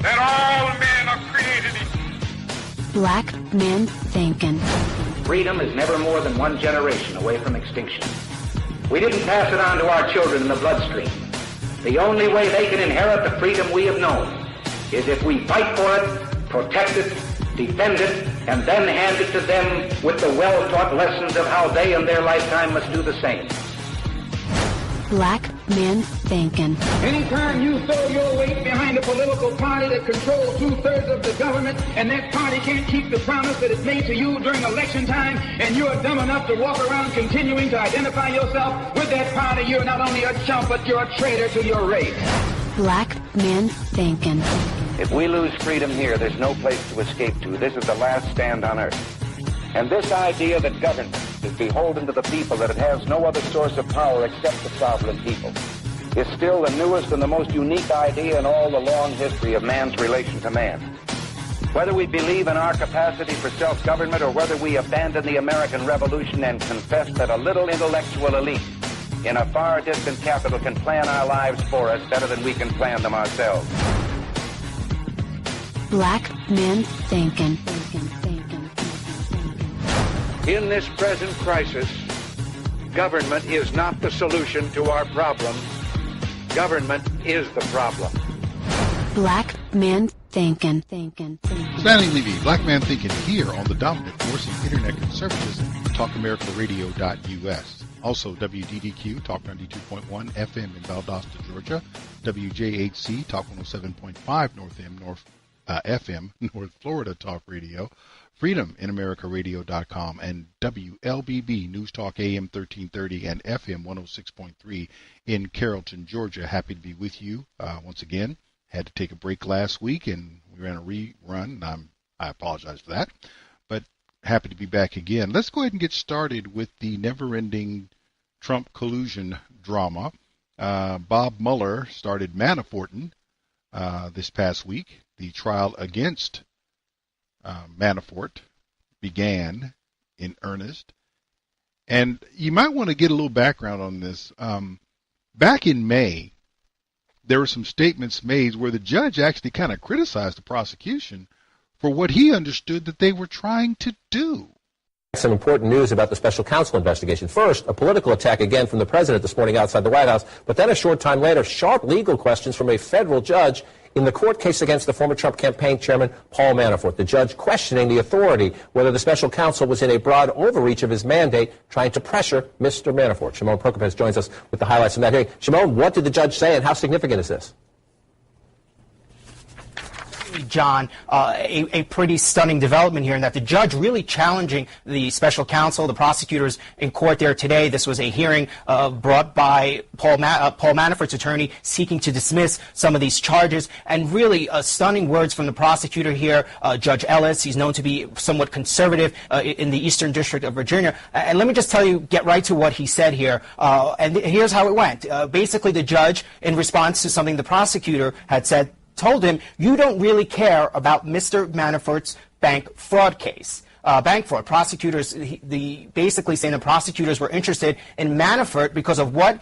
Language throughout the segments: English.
that all men are created equal. Black Man Thinkin. Freedom is never more than one generation away from extinction. We didn't pass it on to our children in the bloodstream. The only way they can inherit the freedom we have known is if we fight for it, protect it, defend it, and then hand it to them with the well-taught lessons of how they in their lifetime must do the same. Black Man Thinkin. Anytime you throw your weight behind a political party that controls 2/3 of the government, and that party can't keep the promise that it made to you during election time, and you're dumb enough to walk around continuing to identify yourself with that party, you're not only a chump, but you're a traitor to your race. Black Man Thinkin. If we lose freedom here, there's no place to escape to. This is the last stand on earth. And this idea that government is beholden to the people, that it has no other source of power except the sovereign people, is still the newest and the most unique idea in all the long history of man's relation to man. Whether we believe in our capacity for self-government or whether we abandon the American Revolution and confess that a little intellectual elite in a far distant capital can plan our lives for us better than we can plan them ourselves. Black Man Thinkin. In this present crisis, government is not the solution to our problem. Government is the problem. Black Man Thinkin. Stanley Levy, Black Man Thinkin, here on the dominant force of Internet conservatism, TalkAmericaRadio.us. Also, WDDQ, Talk 92.1 FM in Valdosta, Georgia. WJHC, Talk 107.5 FM, North Florida Talk Radio. Freedom in AmericaRadio.com, and WLBB News Talk AM 1330 and FM 106.3 in Carrollton, Georgia. Happy to be with you once again. Had to take a break last week and we ran a rerun, and I apologize for that, but happy to be back again. Let's go ahead and get started with the never-ending Trump collusion drama. Bob Mueller started Manafort-in this past week. The trial against Manafort began in earnest. And you might want to get a little background on this. Back in May, there were some statements made where the judge actually kind of criticized the prosecution for what he understood that they were trying to do. Some important news about the special counsel investigation. First, a political attack again from the president this morning outside the White House, but then a short time later, sharp legal questions from a federal judge in the court case against the former Trump campaign chairman, Paul Manafort. The judge questioning the authority, whether the special counsel was in a broad overreach of his mandate, trying to pressure Mr. Manafort. Shimon Prokopez joins us with the highlights from that hearing. Shimon, what did the judge say, and how significant is this? John, a pretty stunning development here in that the judge really challenging the special counsel, the prosecutors in court there today. This was a hearing brought by Paul Manafort's attorney seeking to dismiss some of these charges, and really stunning words from the prosecutor here, Judge Ellis. He's known to be somewhat conservative in the Eastern District of Virginia. And let me just tell you, get right to what he said here. And here's how it went. Basically, the judge, in response to something the prosecutor had said, told him, you don't really care about Mr. Manafort's bank fraud case. Bank fraud. Prosecutors, basically saying the prosecutors were interested in Manafort because of what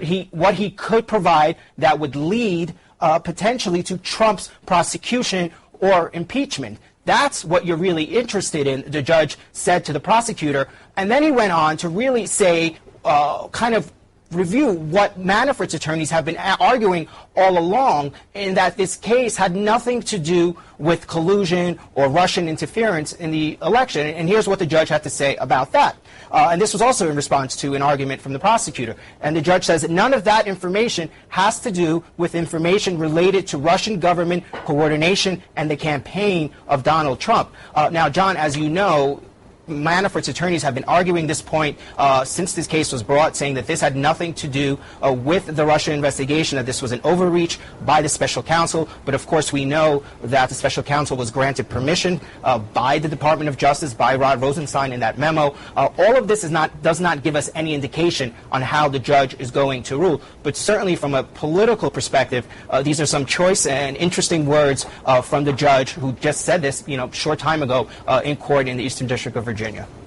he could provide that would lead potentially to Trump's prosecution or impeachment. That's what you're really interested in, the judge said to the prosecutor. And then he went on to really say, kind of review what Manafort's attorneys have been arguing all along, in that this case had nothing to do with collusion or Russian interference in the election. And here's what the judge had to say about that. And this was also in response to an argument from the prosecutor. And the judge says that none of that information has to do with information related to Russian government coordination and the campaign of Donald Trump. Now, John, as you know, Manafort's attorneys have been arguing this point since this case was brought, saying that this had nothing to do with the Russia investigation, that this was an overreach by the special counsel. But of course, we know that the special counsel was granted permission by the Department of Justice, by Rod Rosenstein in that memo. All of this does not give us any indication on how the judge is going to rule. But certainly from a political perspective, these are some choice and interesting words from the judge who just said this, short time ago in court in the Eastern District of Virginia.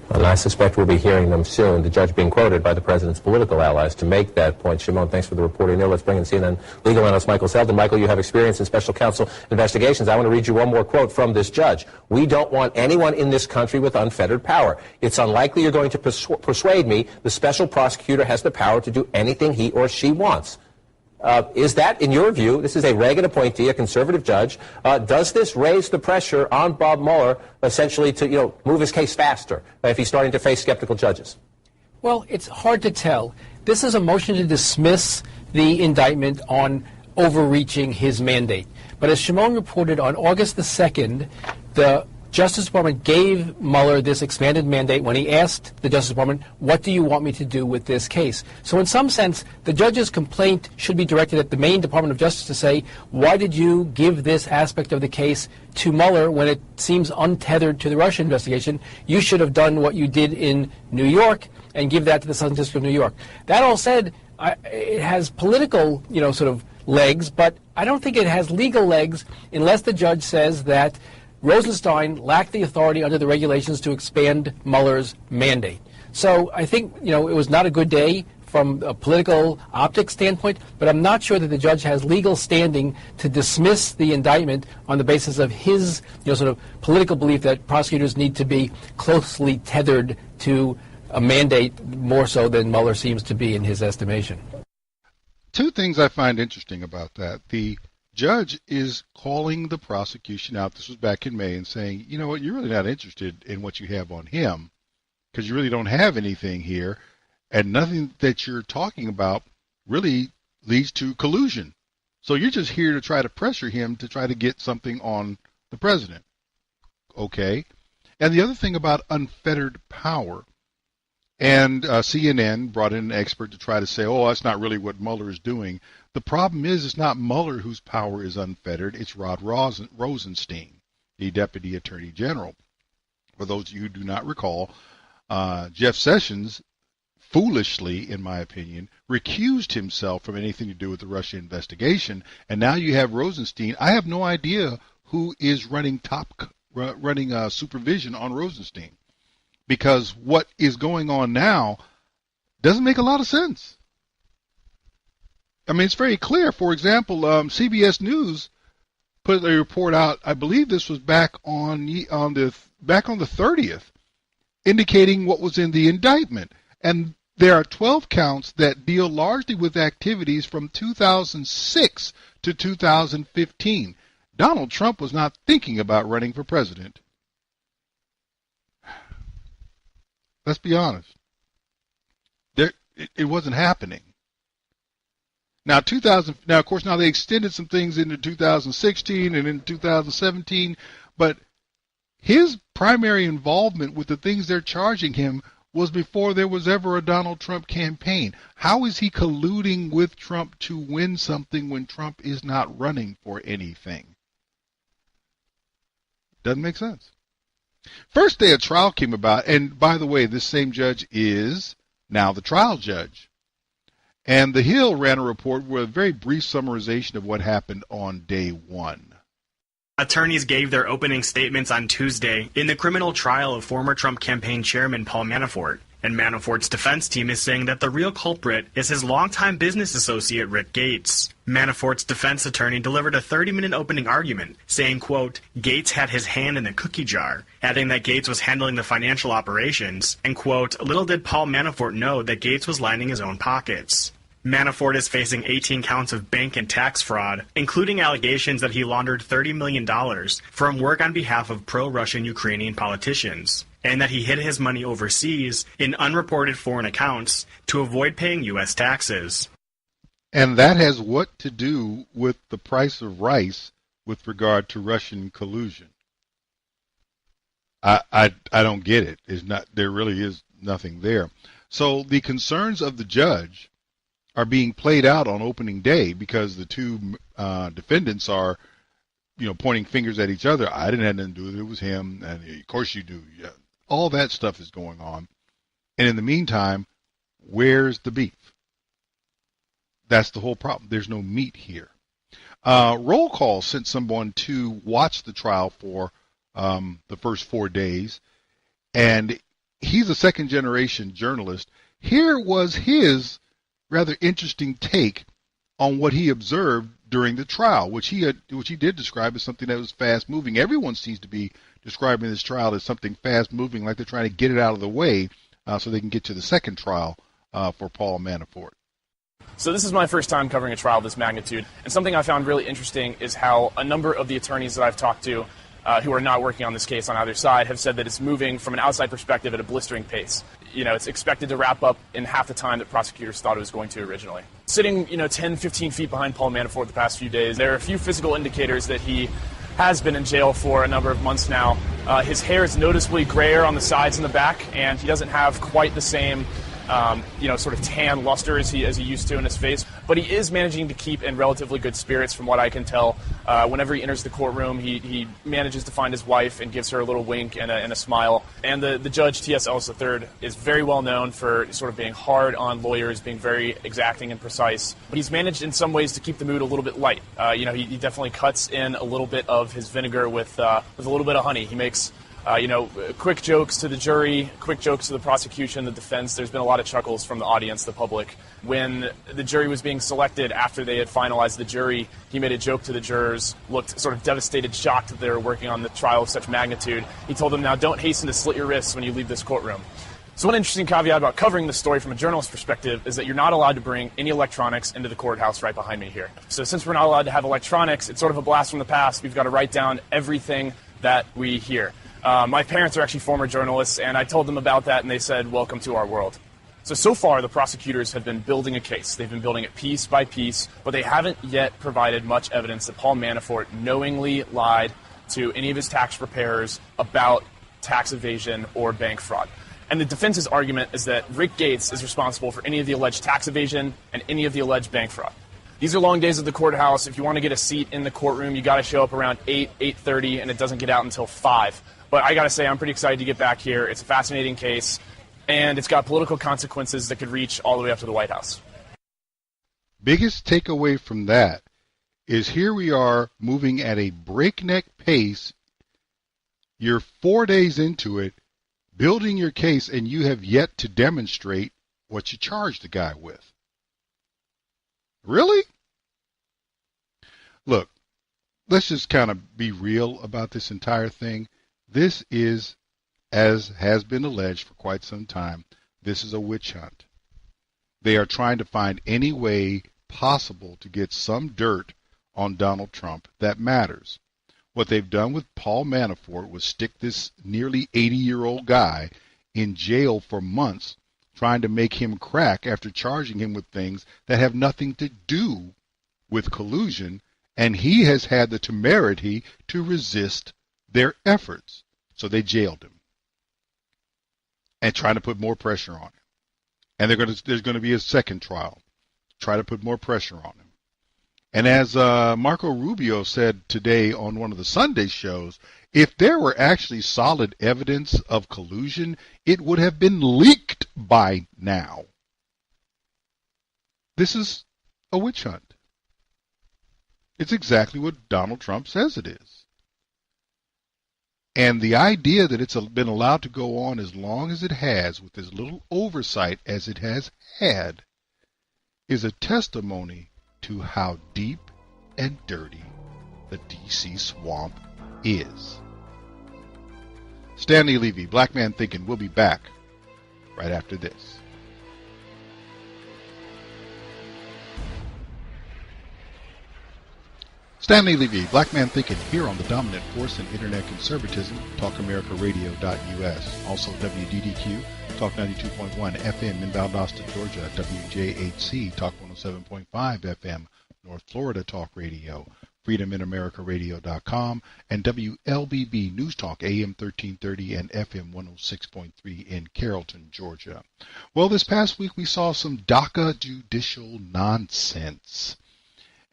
And I suspect we'll be hearing them soon. The judge being quoted by the president's political allies to make that point. Shimon, thanks for the reporting there. Let's bring in CNN legal analyst Michael Selden. Michael, you have experience in special counsel investigations. I want to read you one more quote from this judge. We don't want anyone in this country with unfettered power. It's unlikely you're going to persuade me the special prosecutor has the power to do anything he or she wants. Is that, in your view, this is a Reagan appointee, a conservative judge, does this raise the pressure on Bob Mueller essentially to, move his case faster if he's starting to face skeptical judges? Well, it's hard to tell. This is a motion to dismiss the indictment on overreaching his mandate. But as Shimon reported, on August the 2nd, the Justice Department gave Mueller this expanded mandate when he asked the Justice Department, what do you want me to do with this case? So in some sense, the judge's complaint should be directed at the Maine Department of Justice to say, why did you give this aspect of the case to Mueller when it seems untethered to the Russia investigation? You should have done what you did in New York and give that to the Southern District of New York. That all said, it has political, sort of legs, but I don't think it has legal legs unless the judge says that Rosenstein lacked the authority under the regulations to expand Mueller's mandate. So I think, it was not a good day from a political optics standpoint, but I'm not sure that the judge has legal standing to dismiss the indictment on the basis of his, sort of political belief that prosecutors need to be closely tethered to a mandate more so than Mueller seems to be in his estimation. Two things I find interesting about that. The judge is calling the prosecution out, this was back in May, and saying, you know what, you're really not interested in what you have on him because you really don't have anything here, and nothing that you're talking about really leads to collusion. So you're just here to try to pressure him to try to get something on the president. Okay. And the other thing about unfettered power, and CNN brought in an expert to try to say, oh, that's not really what Mueller is doing. The problem is it's not Mueller whose power is unfettered. It's Rod Rosenstein, the Deputy Attorney General. For those of you who do not recall, Jeff Sessions foolishly, in my opinion, recused himself from anything to do with the Russia investigation. And now you have Rosenstein. I have no idea who is running supervision on Rosenstein, because what is going on now doesn't make a lot of sense. I mean, it's very clear. For example, CBS News put a report out. I believe this was back on the 30th, indicating what was in the indictment. And there are 12 counts that deal largely with activities from 2006 to 2015. Donald Trump was not thinking about running for president. Let's be honest. It wasn't happening. Now, of course, they extended some things into 2016 and into 2017, but his primary involvement with the things they're charging him was before there was ever a Donald Trump campaign. How is he colluding with Trump to win something when Trump is not running for anything? Doesn't make sense. First day of trial came about, and by the way, this same judge is now the trial judge. And The Hill ran a report with a very brief summarization of what happened on day one. Attorneys gave their opening statements on Tuesday in the criminal trial of former Trump campaign chairman Paul Manafort. And Manafort's defense team is saying that the real culprit is his longtime business associate, Rick Gates. Manafort's defense attorney delivered a 30-minute opening argument, saying, quote, Gates had his hand in the cookie jar, adding that Gates was handling the financial operations, and, quote, little did Paul Manafort know that Gates was lining his own pockets. Manafort is facing 18 counts of bank and tax fraud, including allegations that he laundered $30 million from work on behalf of pro-Russian Ukrainian politicians, and that he hid his money overseas in unreported foreign accounts to avoid paying U.S. taxes. And that has what to do with the price of rice with regard to Russian collusion? I don't get it. It's not, there really is nothing there. So the concerns of the judge are being played out on opening day because the two defendants are, pointing fingers at each other. I didn't have nothing to do with it. It was him. And of course you do. Yeah. All that stuff is going on. And in the meantime, where's the beef? That's the whole problem. There's no meat here. Roll Call sent someone to watch the trial for the first 4 days, and he's a second-generation journalist. Here was his rather interesting take on what he observed during the trial, which he did describe as something that was fast-moving. Everyone seems to be describing this trial as something fast-moving, like they're trying to get it out of the way so they can get to the second trial for Paul Manafort. So this is my first time covering a trial of this magnitude, and something I found really interesting is how a number of the attorneys that I've talked to who are not working on this case on either side have said that it's moving from an outside perspective at a blistering pace. It's expected to wrap up in half the time that prosecutors thought it was going to originally. Sitting, 10, 15 feet behind Paul Manafort the past few days, there are a few physical indicators that he has been in jail for a number of months now. His hair is noticeably grayer on the sides and the back, and he doesn't have quite the same sort of tan luster as he used to in his face. But he is managing to keep in relatively good spirits from what I can tell. Whenever he enters the courtroom, he manages to find his wife and gives her a little wink and a smile. And the judge, T.S. Ellis III, is very well known for sort of being hard on lawyers, being very exacting and precise. But he's managed in some ways to keep the mood a little bit light. He definitely cuts in a little bit of his vinegar with a little bit of honey. He makes quick jokes to the jury, quick jokes to the prosecution, the defense. There's been a lot of chuckles from the audience, the public. When the jury was being selected after they had finalized the jury, he made a joke to the jurors, looked sort of devastated, shocked that they were working on the trial of such magnitude. He told them, now don't hasten to slit your wrists when you leave this courtroom. So one interesting caveat about covering this story from a journalist's perspective is that you're not allowed to bring any electronics into the courthouse right behind me here. So since we're not allowed to have electronics, it's sort of a blast from the past. We've got to write down everything that we hear. My parents are actually former journalists, and I told them about that, and they said, welcome to our world. So far, the prosecutors have been building a case. They've been building it piece by piece, but they haven't yet provided much evidence that Paul Manafort knowingly lied to any of his tax preparers about tax evasion or bank fraud. And the defense's argument is that Rick Gates is responsible for any of the alleged tax evasion and any of the alleged bank fraud. These are long days at the courthouse. If you want to get a seat in the courtroom, you got to show up around 8, 8:30, and it doesn't get out until 5. But I got to say, I'm pretty excited to get back here. It's a fascinating case, and it's got political consequences that could reach all the way up to the White House. Biggest takeaway from that is here we are moving at a breakneck pace. You're 4 days into it, building your case, and you have yet to demonstrate what you charged the guy with. Really? Look, let's just kind of be real about this entire thing. This is, as has been alleged for quite some time, this is a witch hunt. They are trying to find any way possible to get some dirt on Donald Trump that matters. What they've done with Paul Manafort was stick this nearly 80-year-old guy in jail for months, trying to make him crack after charging him with things that have nothing to do with collusion, and he has had the temerity to resist their efforts. So they jailed him and trying to put more pressure on him. And there's going to be a second trial. Try to put more pressure on him. And as Marco Rubio said today on one of the Sunday shows, if there were actually solid evidence of collusion, it would have been leaked by now. This is a witch hunt. It's exactly what Donald Trump says it is. And the idea that it's been allowed to go on as long as it has, with as little oversight as it has had, is a testimony to how deep and dirty the D.C. swamp is. Stanley Levy, Black Man Thinkin', will be back right after this. Stanley Levy, Black Man Thinkin', here on the dominant force in internet conservatism, TalkAmericaRadio.us. Also WDDQ, Talk 92.1 FM in Valdosta, Georgia, WJHC, Talk 107.5 FM, North Florida Talk Radio, FreedomInAmericaRadio.com, and WLBB News Talk, AM 1330 and FM 106.3 in Carrollton, Georgia. Well, this past week we saw some DACA judicial nonsense.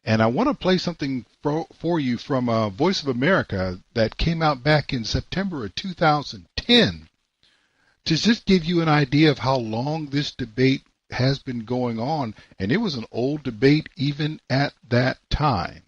And I want to play something for you from Voice of America that came out back in September of 2010 to just give you an idea of how long this debate has been going on. And it was an old debate even at that time.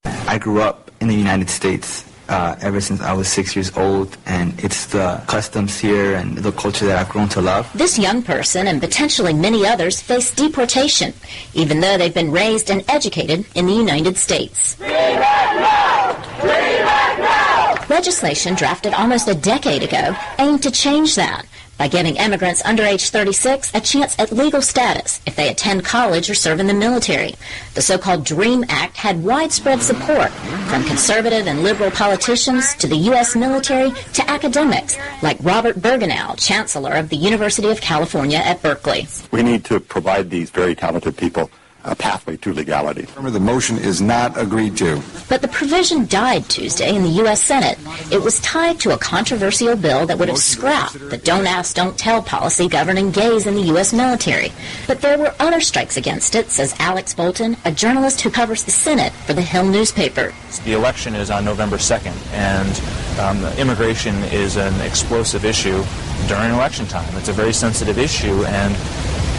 I grew up in the United States, ever since I was 6 years old, and it's the customs here and the culture that I've grown to love. This young person and potentially many others face deportation, even though they've been raised and educated in the United States. Free back now! Free back now! Legislation drafted almost a decade ago aimed to change that by giving immigrants under age 36 a chance at legal status if they attend college or serve in the military. The so-called DREAM Act had widespread support from conservative and liberal politicians to the U.S. military to academics like Robert Bergenow, Chancellor of the University of California at Berkeley. We need to provide these very talented people a pathway to legality. The motion is not agreed to. But the provision died Tuesday in the U.S. Senate. It was tied to a controversial bill that would have scrapped the don't ask, don't tell policy governing gays in the U.S. military. But there were other strikes against it, says Alex Bolton, a journalist who covers the Senate for the Hill newspaper. The election is on November 2nd, and immigration is an explosive issue during election time. It's a very sensitive issue, and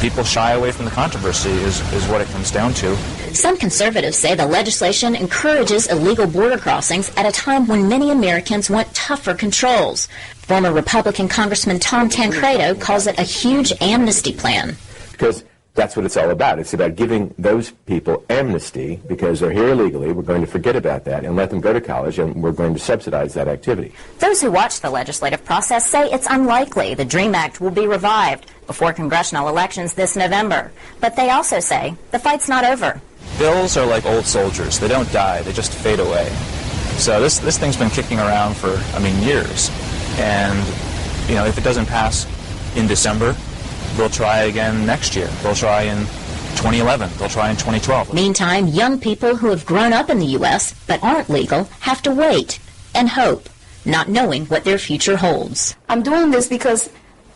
people shy away from the controversy is what it comes down to. Some conservatives say the legislation encourages illegal border crossings at a time when many Americans want tougher controls. Former Republican Congressman Tom Tancredo calls it a huge amnesty plan. Because that's what it's all about. It's about giving those people amnesty because they're here illegally. We're going to forget about that and let them go to college, and we're going to subsidize that activity. Those who watch the legislative process say it's unlikely the DREAM Act will be revived before congressional elections this November. But they also say the fight's not over. Bills are like old soldiers. They don't die. They just fade away. So this thing's been kicking around for, years. And, if it doesn't pass in December, they'll try again next year. They'll try in 2011. They'll try in 2012. Meantime, young people who have grown up in the U.S. but aren't legal have to wait and hope, not knowing what their future holds. I'm doing this because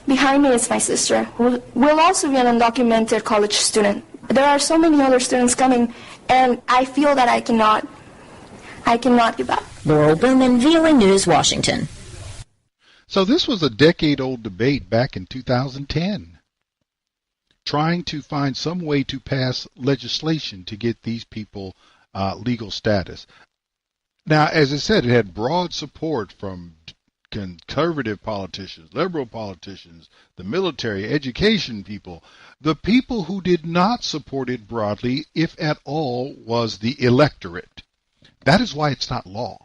behind me is my sister, who will also be an undocumented college student. There are so many other students coming, and I feel that I cannot give up. Laurel Bowman, VOA News, Washington. So this was a decade-old debate back in 2010, trying to find some way to pass legislation to get these people legal status. Now, as I said, it had broad support from conservative politicians, liberal politicians, the military, education people. The people who did not support it broadly, if at all, was the electorate. That is why it's not law.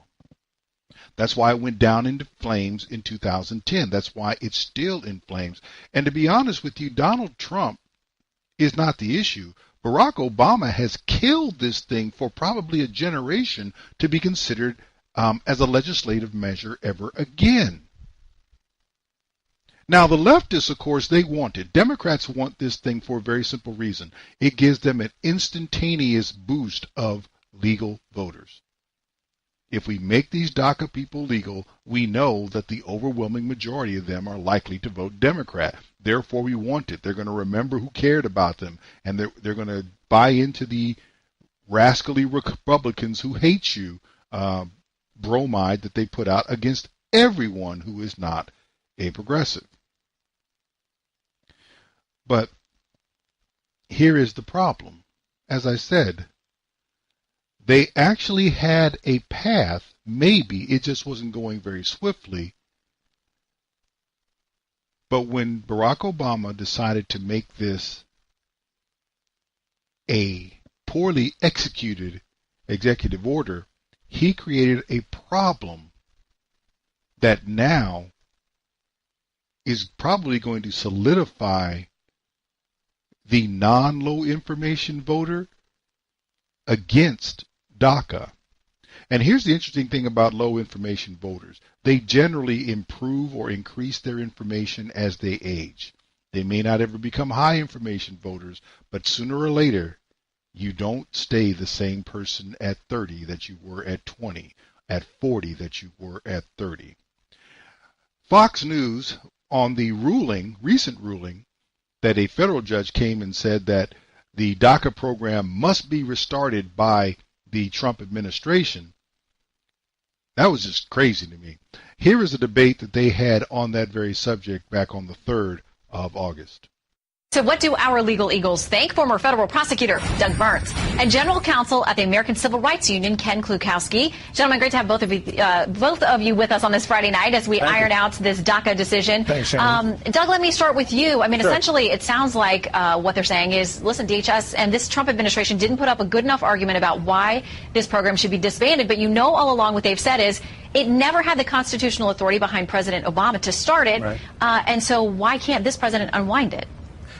That's why it went down into flames in 2010. That's why it's still in flames. And to be honest with you, Donald Trump is not the issue. Barack Obama has killed this thing for probably a generation to be considered as a legislative measure ever again. Now, the leftists, of course, they want it. Democrats want this thing for a very simple reason. It gives them an instantaneous boost of legal voters. If we make these DACA people legal, we know that the overwhelming majority of them are likely to vote Democrat. Therefore, we want it. They're going to remember who cared about them, and they're going to buy into the rascally Republicans who hate you bromide that they put out against everyone who is not a progressive. But here is the problem. As I said, they actually had a path, maybe it just wasn't going very swiftly. But when Barack Obama decided to make this a poorly executed executive order, he created a problem that now is probably going to solidify the non-low information voter against DACA. And here's the interesting thing about low information voters. They generally improve or increase their information as they age. They may not ever become high information voters, but sooner or later, you don't stay the same person at 30 that you were at 20, at 40 that you were at 30. Fox News, on the recent ruling, that a federal judge came and said that the DACA program must be restarted by the Trump administration. That was just crazy to me. Here is a debate that they had on that very subject back on the 3rd of August. So what do our legal eagles think? Former federal prosecutor Doug Burns and general counsel at the American Civil Rights Union Ken Klukowski. Gentlemen, great to have both of you with us on this Friday night as we iron out this DACA decision. Thanks, Shannon. Doug, let me start with you. I mean, Sure. essentially, it sounds like what they're saying is, listen, DHS and this Trump administration didn't put up a good enough argument about why this program should be disbanded. But you know all along what they've said is it never had the constitutional authority behind President Obama to start it. Right. And so why can't this president unwind it?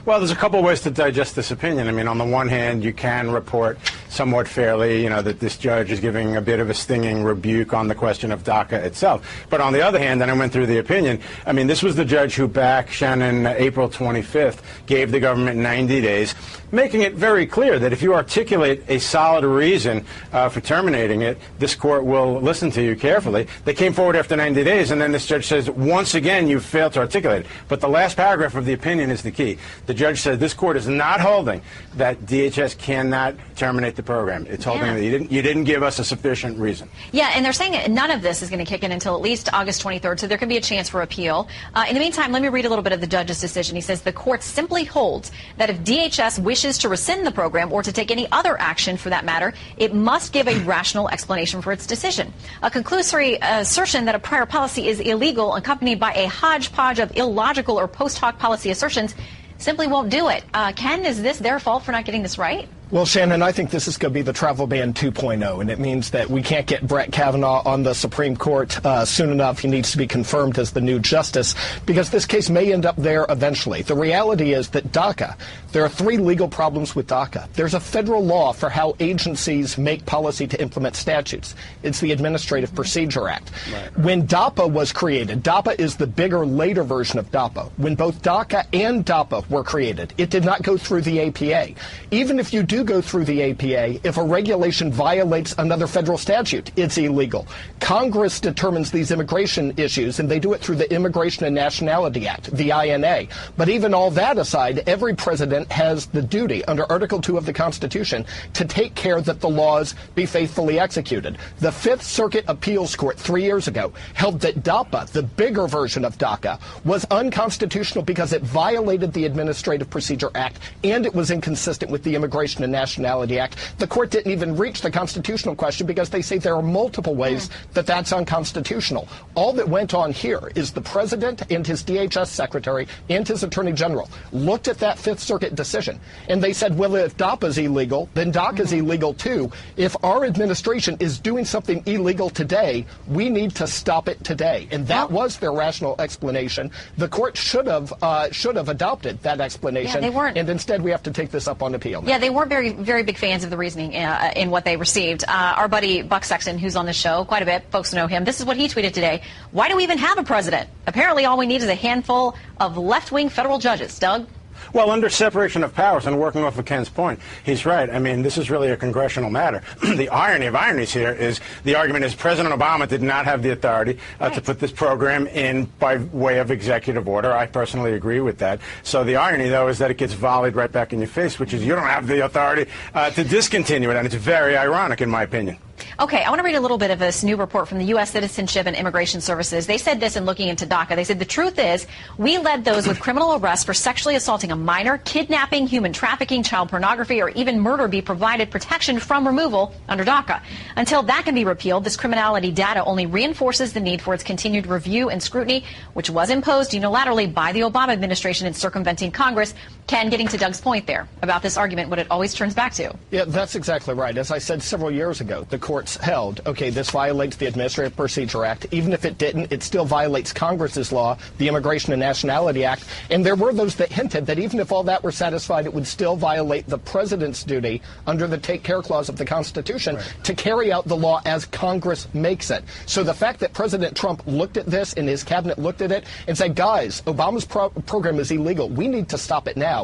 Well, there's a couple of ways to digest this opinion. I mean, on the one hand, you can report somewhat fairly, that this judge is giving a bit of a stinging rebuke on the question of DACA itself. But on the other hand, and I went through the opinion, I mean, this was the judge who back, Shannon, April 25th, gave the government 90 days, making it very clear that if you articulate a solid reason for terminating it, this court will listen to you carefully. They came forward after 90 days, and then this judge says, once again, you failed to articulate it. But the last paragraph of the opinion is the key. The judge said this court is not holding that DHS cannot terminate the program. It's holding that you didn't give us a sufficient reason. Yeah, and they're saying none of this is going to kick in until at least August 23rd, so there could be a chance for appeal. In the meantime, let me read a little bit of the judge's decision. He says the court simply holds that if DHS wishes to rescind the program or to take any other action for that matter, it must give a rational explanation for its decision. A conclusory assertion that a prior policy is illegal accompanied by a hodgepodge of illogical or post hoc policy assertions simply won't do it. Ken, is this their fault for not getting this right? Well, Shannon, I think this is going to be the travel ban 2.0, and it means that we can't get Brett Kavanaugh on the Supreme Court soon enough. He needs to be confirmed as the new justice because this case may end up there eventually. The reality is that DACA, there are three legal problems with DACA. There's a federal law for how agencies make policy to implement statutes. It's the Administrative Procedure Act. Right. When DAPA was created, DAPA is the bigger, later version of DAPA. When both DACA and DAPA were created, it did not go through the APA. Even if you do go through the APA, if a regulation violates another federal statute, it's illegal. Congress determines these immigration issues, and they do it through the Immigration and Nationality Act, the INA. But even all that aside, every president has the duty under Article 2 of the Constitution to take care that the laws be faithfully executed. The Fifth Circuit Appeals Court 3 years ago held that DAPA, the bigger version of DACA, was unconstitutional because it violated the Administrative Procedure Act and it was inconsistent with the Immigration and Nationality Act. The court didn't even reach the constitutional question because they say there are multiple ways that that's unconstitutional. All that went on here is the president and his DHS secretary and his attorney general looked at that Fifth Circuit decision and they said, well, if DAPA is illegal, then DACA is illegal too. If our administration is doing something illegal today, we need to stop it today. And that was their rational explanation. The court should have adopted that explanation. Yeah, they weren't. And instead we have to take this up on appeal now. Yeah, they weren't very big fans of the reasoning in what they received. Our buddy Buck Sexton, who's on the show quite a bit, folks know him. This is what he tweeted today. Why do we even have a president? Apparently all we need is a handful of left-wing federal judges. Doug? Well, under separation of powers, and working off of Ken's point, he's right. I mean, this is really a congressional matter. The irony of ironies here is the argument is President Obama did not have the authority to put this program in by way of executive order. I personally agree with that. So the irony, though, is that it gets volleyed right back in your face, which is you don't have the authority to discontinue it, and it's very ironic, in my opinion. Okay, I want to read a little bit of this new report from the U.S. Citizenship and Immigration Services. They said this in looking into DACA. They said the truth is we led those with criminal arrests for sexually assaulting a minor, kidnapping, human trafficking, child pornography, or even murder be provided protection from removal under DACA. Until that can be repealed, this criminality data only reinforces the need for its continued review and scrutiny, which was imposed unilaterally by the Obama administration in circumventing Congress. Ken, getting to Doug's point there about this argument, what it always turns back to. Yeah, that's exactly right. As I said several years ago, the courts held, okay, this violates the Administrative Procedure Act. Even if it didn't, it still violates Congress's law, the Immigration and Nationality Act. And there were those that hinted that even if all that were satisfied, it would still violate the president's duty under the Take Care Clause of the Constitution to carry out the law as Congress makes it. So the fact that President Trump looked at this and his cabinet looked at it and said, guys, Obama's program is illegal. We need to stop it now.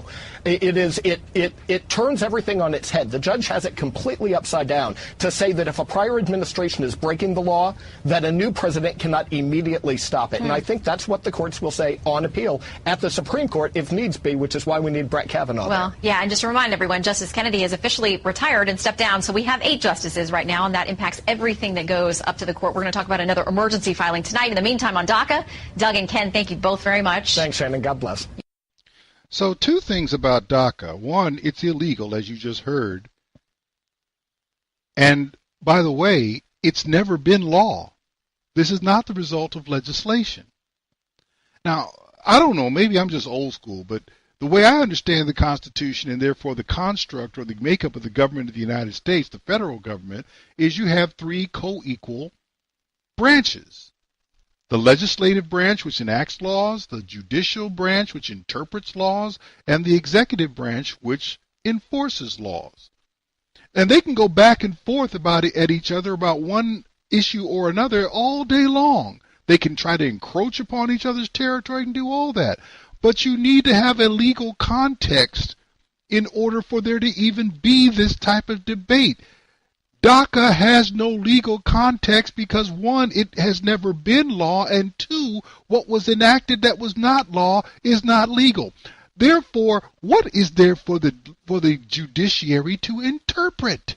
It turns everything on its head. The judge has it completely upside down to say that if a prior administration is breaking the law, that a new president cannot immediately stop it. And I think that's what the courts will say on appeal at the Supreme Court if needs be, which is why we need Brett Kavanaugh. Well, yeah, and just to remind everyone, Justice Kennedy has officially retired and stepped down, so we have 8 justices right now, and that impacts everything that goes up to the court. We're going to talk about another emergency filing tonight. In the meantime, on DACA, Doug and Ken, thank you both very much. Thanks, Shannon. God bless. So two things about DACA. One, it's illegal, as you just heard. And by the way, it's never been law. This is not the result of legislation. Now, I don't know, maybe I'm just old school, but the way I understand the Constitution and therefore the construct or the makeup of the government of the United States, the federal government, is you have three co-equal branches. The legislative branch, which enacts laws, the judicial branch, which interprets laws, and the executive branch, which enforces laws. And they can go back and forth at each other about one issue or another all day long. They can try to encroach upon each other's territory and do all that. But you need to have a legal context in order for there to even be this type of debate. DACA has no legal context because, one, it has never been law, and two, what was enacted that was not law is not legal. Therefore, what is there for the judiciary to interpret?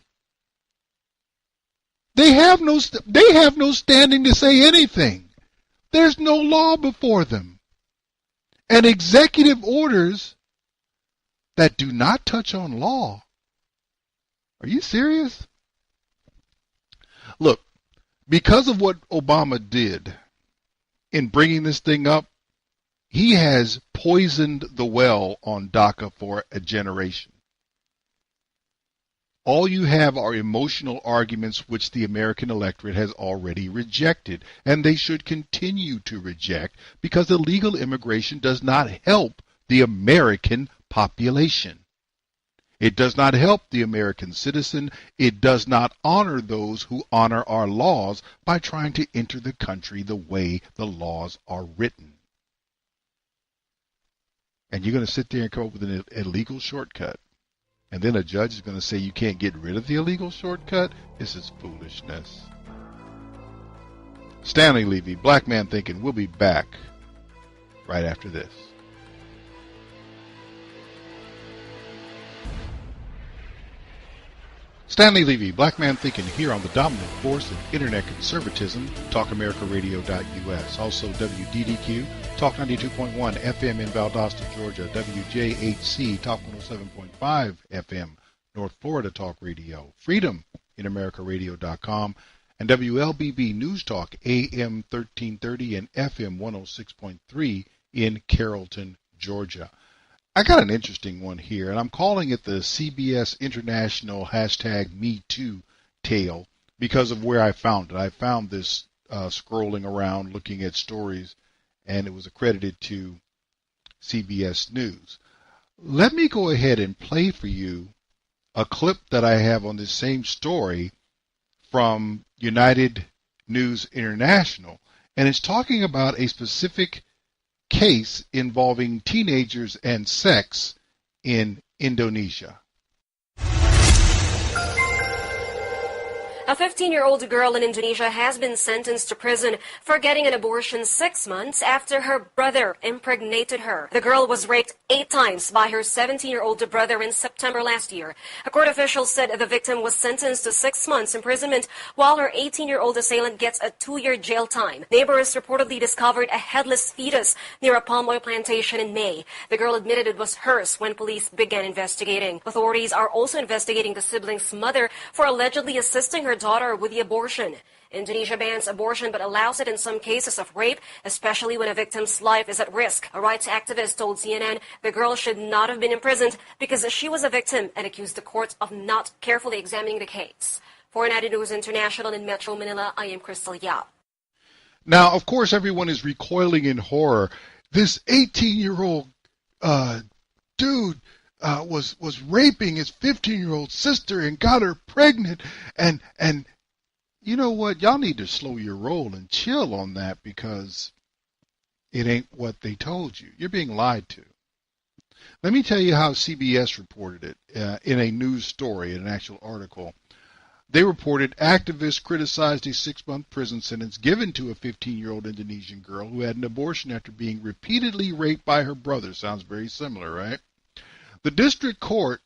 They have no standing to say anything. There's no law before them. And executive orders that do not touch on law. Are you serious? Look, because of what Obama did in bringing this thing up, he has poisoned the well on DACA for a generation. All you have are emotional arguments which the American electorate has already rejected, and they should continue to reject because illegal immigration does not help the American population. It does not help the American citizen. It does not honor those who honor our laws by trying to enter the country the way the laws are written. And you're going to sit there and come up with an illegal shortcut. And then a judge is going to say you can't get rid of the illegal shortcut? This is foolishness. Stanley Levy, Black Man Thinking. We'll be back right after this. Stanley Levy, Black Man Thinking, here on the dominant force of internet conservatism, TalkAmericaRadio.us. Also WDDQ, Talk 92.1 FM in Valdosta, Georgia. WJHC, Talk 107.5 FM, North Florida Talk Radio. Freedom in AmericaRadio.com. And WLBB News Talk, AM 1330 and FM 106.3 in Carrollton, Georgia. I got an interesting one here, and I'm calling it the CBS International #MeToo tale because of where I found it. I found this scrolling around looking at stories, and it was accredited to CBS News. Let me go ahead and play for you a clip that I have on this same story from United News International, and it's talking about a specific case involving teenagers and sex in Indonesia. A 15-year-old girl in Indonesia has been sentenced to prison for getting an abortion 6 months after her brother impregnated her. The girl was raped 8 times by her 17-year-old brother in September last year. A court official said the victim was sentenced to 6 months imprisonment while her 18-year-old assailant gets a 2-year jail time. Neighbors reportedly discovered a headless fetus near a palm oil plantation in May. The girl admitted it was hers when police began investigating. Authorities are also investigating the sibling's mother for allegedly assisting her daughter with the abortion. Indonesia bans abortion but allows it in some cases of rape, especially when a victim's life is at risk. A rights activist told CNN the girl should not have been imprisoned because she was a victim and accused the court of not carefully examining the case. For United News International in Metro Manila, I am Crystal Yap. Now, of course, everyone is recoiling in horror. This 18-year-old dude was raping his 15-year-old sister and got her pregnant, and you know what? Y'all need to slow your roll and chill on that because it ain't what they told you. You're being lied to. Let me tell you how CBS reported it in a news story, in an actual article. They reported activists criticized a 6-month prison sentence given to a 15-year-old Indonesian girl who had an abortion after being repeatedly raped by her brother. Sounds very similar, right? The district court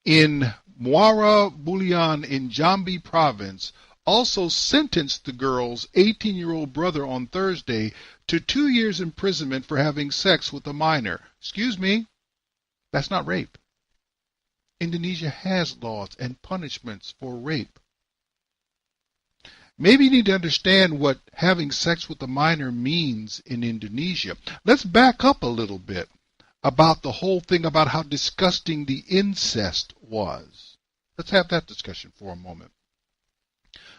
in Muara Bulian in Jambi province also sentenced the girl's 18-year-old brother on Thursday to 2 years imprisonment for having sex with a minor. Excuse me, that's not rape. Indonesia has laws and punishments for rape. Maybe you need to understand what having sex with a minor means in Indonesia. Let's back up a little bit about the whole thing about how disgusting the incest was. Let's have that discussion for a moment.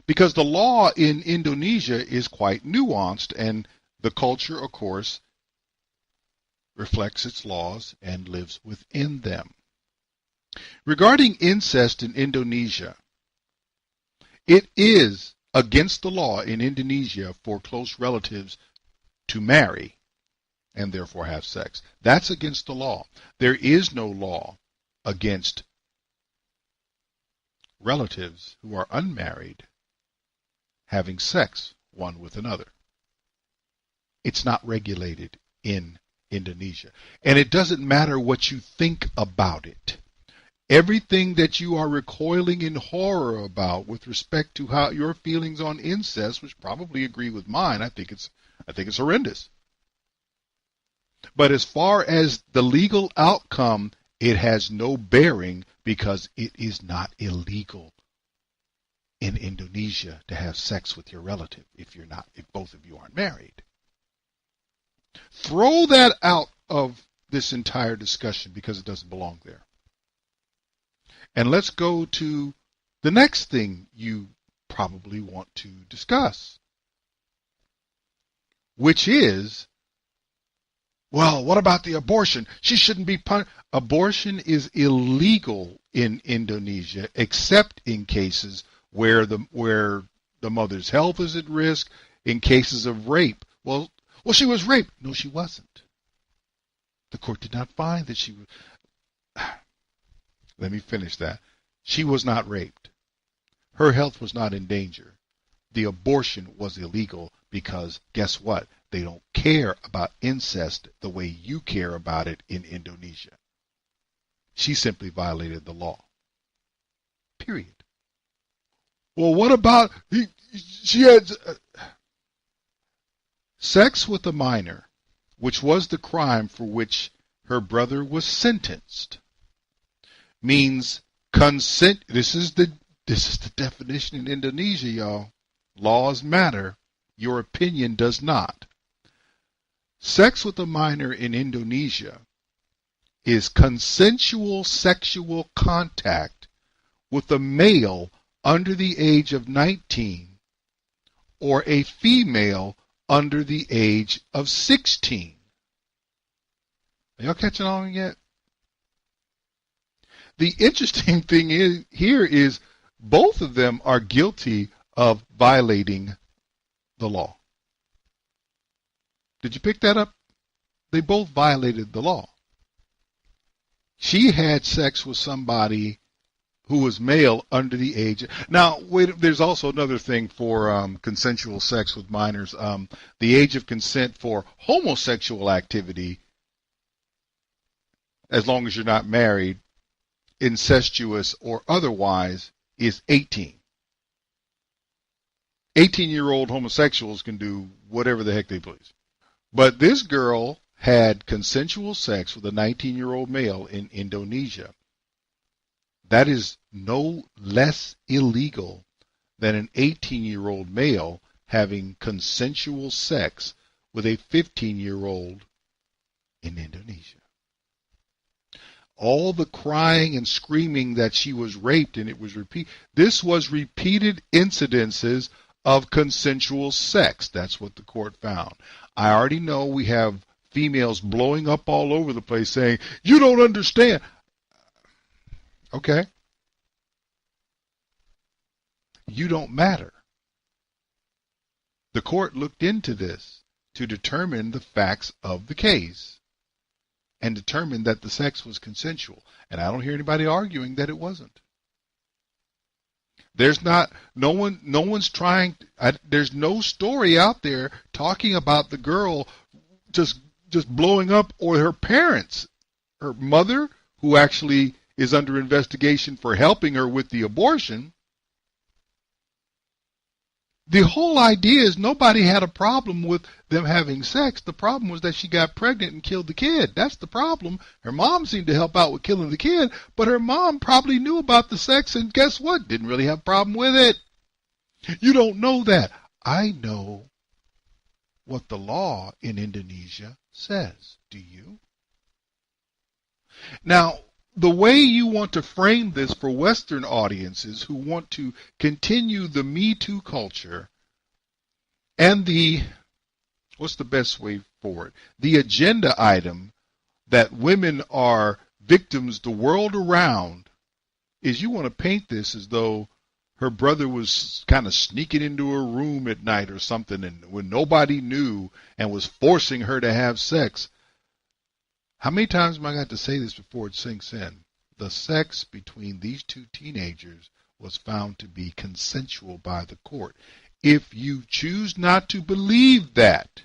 Because the law in Indonesia is quite nuanced, and the culture, of course, reflects its laws and lives within them. Regarding incest in Indonesia, it is against the law in Indonesia for close relatives to marry and therefore have sex. That's against the law. There is no law against relatives who are unmarried having sex one with another. It's not regulated in Indonesia. And it doesn't matter what you think about it. Everything that you are recoiling in horror about with respect to how your feelings on incest, which probably agree with mine, I think it's horrendous. But as far as the legal outcome, it has no bearing because it is not illegal in Indonesia to have sex with your relative if both of you aren't married. Throw that out of this entire discussion because it doesn't belong there. And let's go to the next thing you probably want to discuss, which is, well, what about the abortion? She shouldn't be punished. Abortion is illegal in Indonesia, except in cases where the mother's health is at risk, in cases of rape. Well, she was raped. No, she wasn't. The court did not find that she was. Let me finish that. She was not raped. Her health was not in danger. The abortion was illegal because guess what? They don't care about incest the way you care about it in Indonesia. She simply violated the law. Period. Well, what about she had sex with a minor, which was the crime for which her brother was sentenced, means consent. This is the definition in Indonesia, y'all. Laws matter. Your opinion does not. Sex with a minor in Indonesia is consensual sexual contact with a male under the age of 19 or a female under the age of 16. Are y'all catching on yet? The interesting thing is both of them are guilty of violating the law. Did you pick that up? They both violated the law. She had sex with somebody who was male under the age. Now, wait, there's also another thing for consensual sex with minors. The age of consent for homosexual activity, as long as you're not married, incestuous or otherwise, is 18. 18-year-old homosexuals can do whatever the heck they please. But this girl had consensual sex with a 19-year-old male in Indonesia. That is no less illegal than an 18-year-old male having consensual sex with a 15-year-old in Indonesia. All the crying and screaming that she was raped and it was this was repeated incidences of consensual sex. That's what the court found. I already know we have females blowing up all over the place saying, you don't understand. Okay. You don't matter. The court looked into this to determine the facts of the case and determined that the sex was consensual. And I don't hear anybody arguing that it wasn't. There's no one's trying, there's no story out there talking about the girl just blowing up, or her parents, her mother, who actually is under investigation for helping her with the abortion. The whole idea is nobody had a problem with them having sex. The problem was that she got pregnant and killed the kid. That's the problem. Her mom seemed to help out with killing the kid, but her mom probably knew about the sex, and guess what? Didn't really have a problem with it. You don't know that. I know what the law in Indonesia says. Do you? Now, the way you want to frame this for Western audiences who want to continue the Me Too culture and what's the best way for it? The agenda item that women are victims the world around is you want to paint this as though her brother was kind of sneaking into her room at night or something and when nobody knew and was forcing her to have sex. How many times am I got to say this before it sinks in? The sex between these two teenagers was found to be consensual by the court. If you choose not to believe that,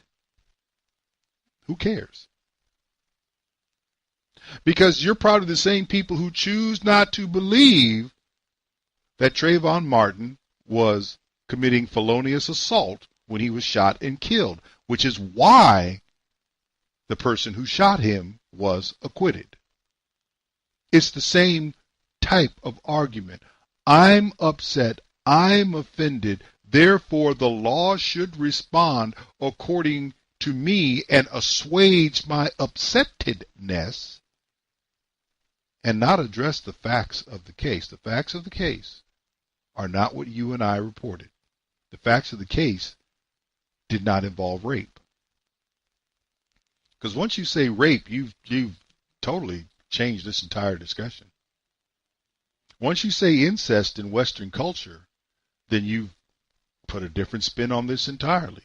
who cares? Because you're probably the same people who choose not to believe that Trayvon Martin was committing felonious assault when he was shot and killed, which is why the person who shot him was acquitted. It's the same type of argument. I'm upset. I'm offended. Therefore, the law should respond according to me and assuage my upsettedness and not address the facts of the case. The facts of the case are not what you and I reported. The facts of the case did not involve rape. Because once you say rape, you've totally changed this entire discussion. Once you say incest in Western culture, then you've put a different spin on this entirely.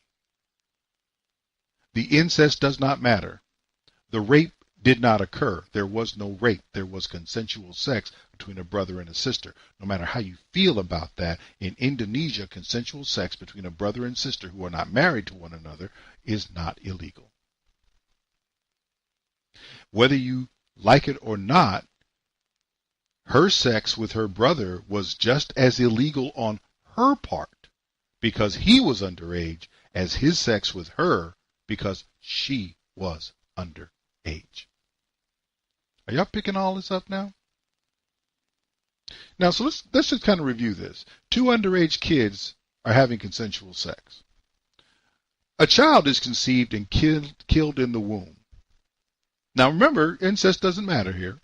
The incest does not matter. The rape did not occur. There was no rape. There was consensual sex between a brother and a sister. No matter how you feel about that, in Indonesia, consensual sex between a brother and sister who are not married to one another is not illegal. Whether you like it or not, her sex with her brother was just as illegal on her part because he was underage as his sex with her because she was underage. Are y'all picking all this up now? Now, so let's just kind of review this. Two underage kids are having consensual sex. A child is conceived and killed in the womb. Now remember, incest doesn't matter here.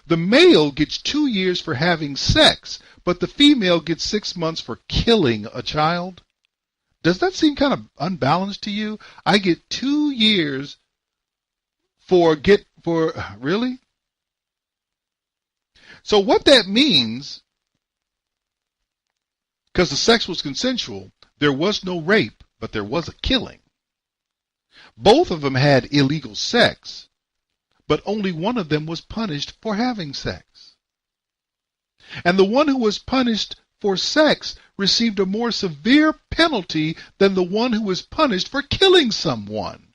The male gets 2 years for having sex, but the female gets 6 months for killing a child. Does that seem kind of unbalanced to you? I get 2 years really? So what that means, because the sex was consensual, there was no rape, but there was a killing. Both of them had illegal sex, but only one of them was punished for having sex. And the one who was punished for sex received a more severe penalty than the one who was punished for killing someone.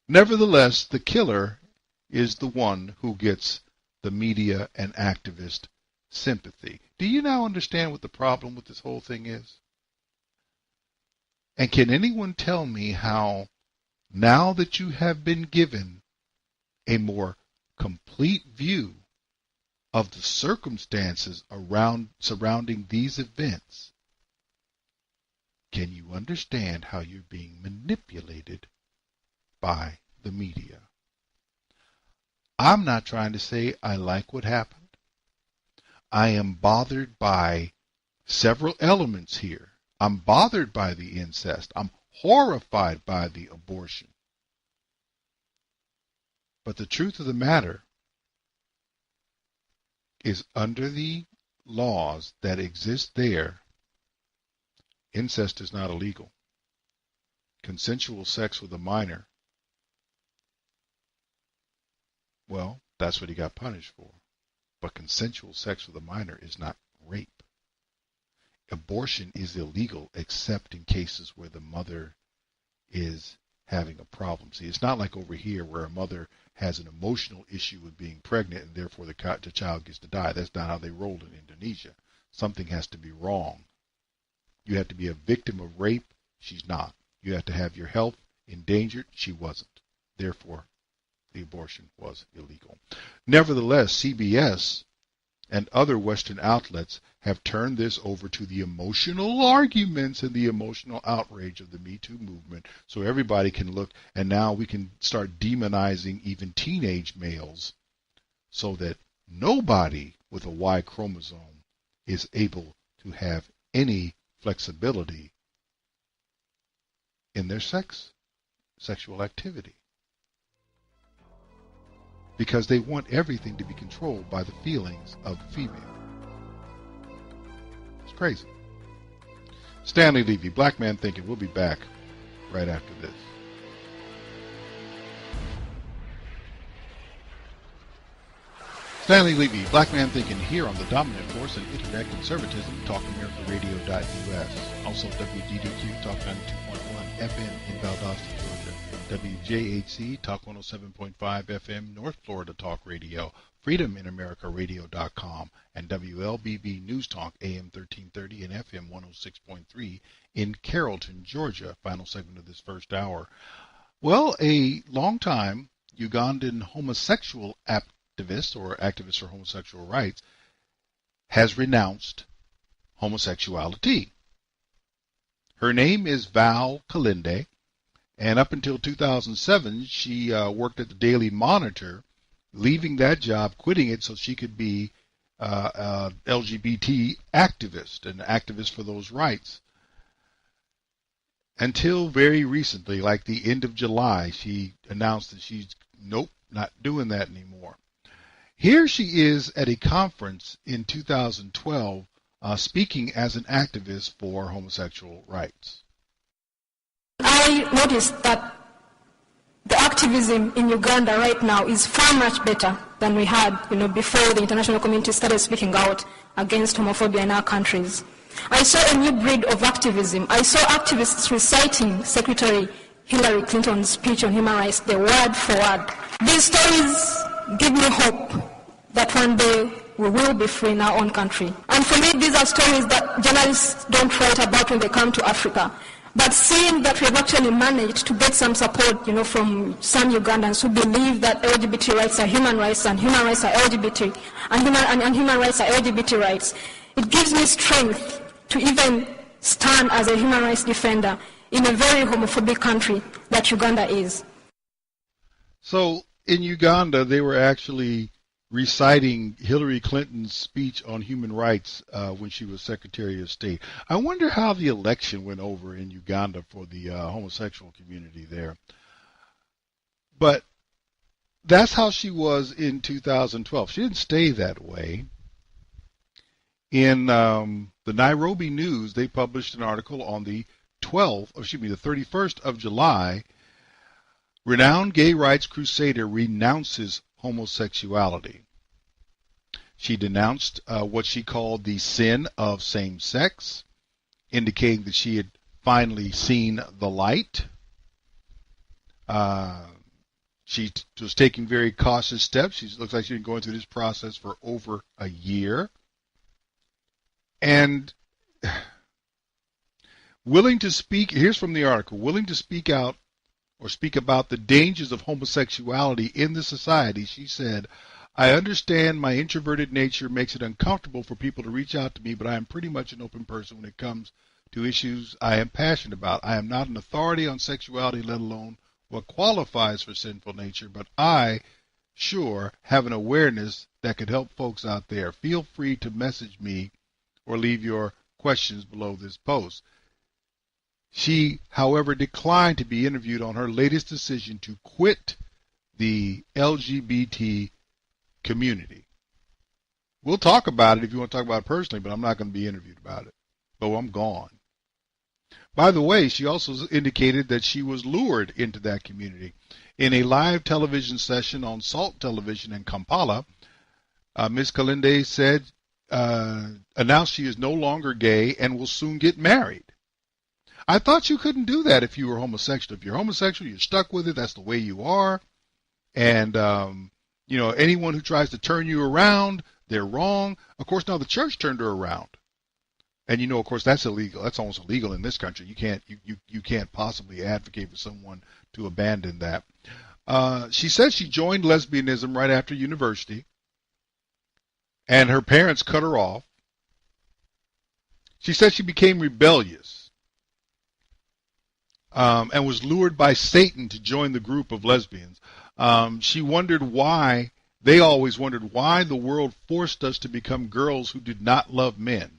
Nevertheless, the killer is the one who gets the media and activist sympathy. Do you now understand what the problem with this whole thing is? And can anyone tell me how, now that you have been given a more complete view of the circumstances surrounding these events, can you understand how you're being manipulated by the media? I'm not trying to say I like what happened. I am bothered by several elements here. I'm bothered by the incest. I'm horrified by the abortion. But the truth of the matter is, under the laws that exist there, incest is not illegal. Consensual sex with a minor, well, that's what he got punished for. But consensual sex with a minor is not rape. Abortion is illegal except in cases where the mother is having a problem. See, it's not like over here where a mother has an emotional issue with being pregnant and therefore the child gets to die. That's not how they roll in Indonesia. Something has to be wrong You have to be a victim of rape. She's not. You have to have your health endangered. She wasn't. Therefore, the abortion was illegal. Nevertheless, CBS and other Western outlets have turned this over to the emotional arguments and the emotional outrage of the Me Too movement, so everybody can look, and now we can start demonizing even teenage males so that nobody with a Y chromosome is able to have any flexibility in their sexual activity. Because they want everything to be controlled by the feelings of the female. It's crazy. Stanley Levy, Black Man Thinking. We'll be back right after this. Stanley Levy, Black Man Thinking, here on the dominant force in internet conservatism, TalkAmericaRadio.us. Also WDDQ, Talk 92.1 FM in Valdosta, Georgia. WJHC, Talk 107.5 FM, North Florida Talk Radio, FreedomInAmericaRadio.com, and WLBB News Talk, AM 1330 and FM 106.3 in Carrollton, Georgia. Final segment of this first hour. Well, a longtime Ugandan homosexual activist, or activist for homosexual rights, has renounced homosexuality. Her name is Val Kalinde. And up until 2007, she worked at the Daily Monitor, leaving that job, quitting it so she could be LGBT activist, an activist for those rights. Until very recently, like the end of July, she announced that she's, nope, not doing that anymore. Here she is at a conference in 2012 speaking as an activist for homosexual rights. I noticed that the activism in Uganda right now is far much better than we had, before the international community started speaking out against homophobia in our countries. I saw a new breed of activism. I saw activists reciting Secretary Hillary Clinton's speech on human rights, the word for word. These stories give me hope that one day we will be free in our own country. And for me, these are stories that journalists don't write about when they come to Africa. But seeing that we have actually managed to get some support, from some Ugandans who believe that LGBT rights are human rights and human rights are LGBT, and human rights are LGBT rights, it gives me strength to even stand as a human rights defender in a very homophobic country that Uganda is. So in Uganda, they were actually reciting Hillary Clinton's speech on human rights when she was Secretary of State. I wonder how the election went over in Uganda for the homosexual community there. But that's how she was in 2012. She didn't stay that way. In the Nairobi News, they published an article on the 31st of July. Renowned gay rights crusader renounces homosexuality. She denounced what she called the sin of same-sex, indicating that she had finally seen the light. She was taking very cautious steps. She looks like she's been going through this process for over a year. And willing to speak, here's from the article, willing to speak out or speak about the dangers of homosexuality in the society, she said, I understand my introverted nature makes it uncomfortable for people to reach out to me, but I am pretty much an open person when it comes to issues I am passionate about. I am not an authority on sexuality, let alone what qualifies for sinful nature, but I sure have an awareness that could help folks out there. Feel free to message me or leave your questions below this post. She, however, declined to be interviewed on her latest decision to quit the LGBT community. We'll talk about it if you want to talk about it personally, but I'm not going to be interviewed about it. So I'm gone. By the way, she also indicated that she was lured into that community. In a live television session on Salt Television in Kampala, Ms. Kalinde said, announced she is no longer gay and will soon get married. I thought you couldn't do that if you were homosexual. If you're homosexual, you're stuck with it. That's the way you are. And, anyone who tries to turn you around, they're wrong. Of course, now the church turned her around. And of course, that's illegal. That's almost illegal in this country. You can't possibly advocate for someone to abandon that. She says she joined lesbianism right after university, and her parents cut her off. She said she became rebellious and was lured by Satan to join the group of lesbians. She wondered why, they always wondered why the world forced us to become girls who did not love men.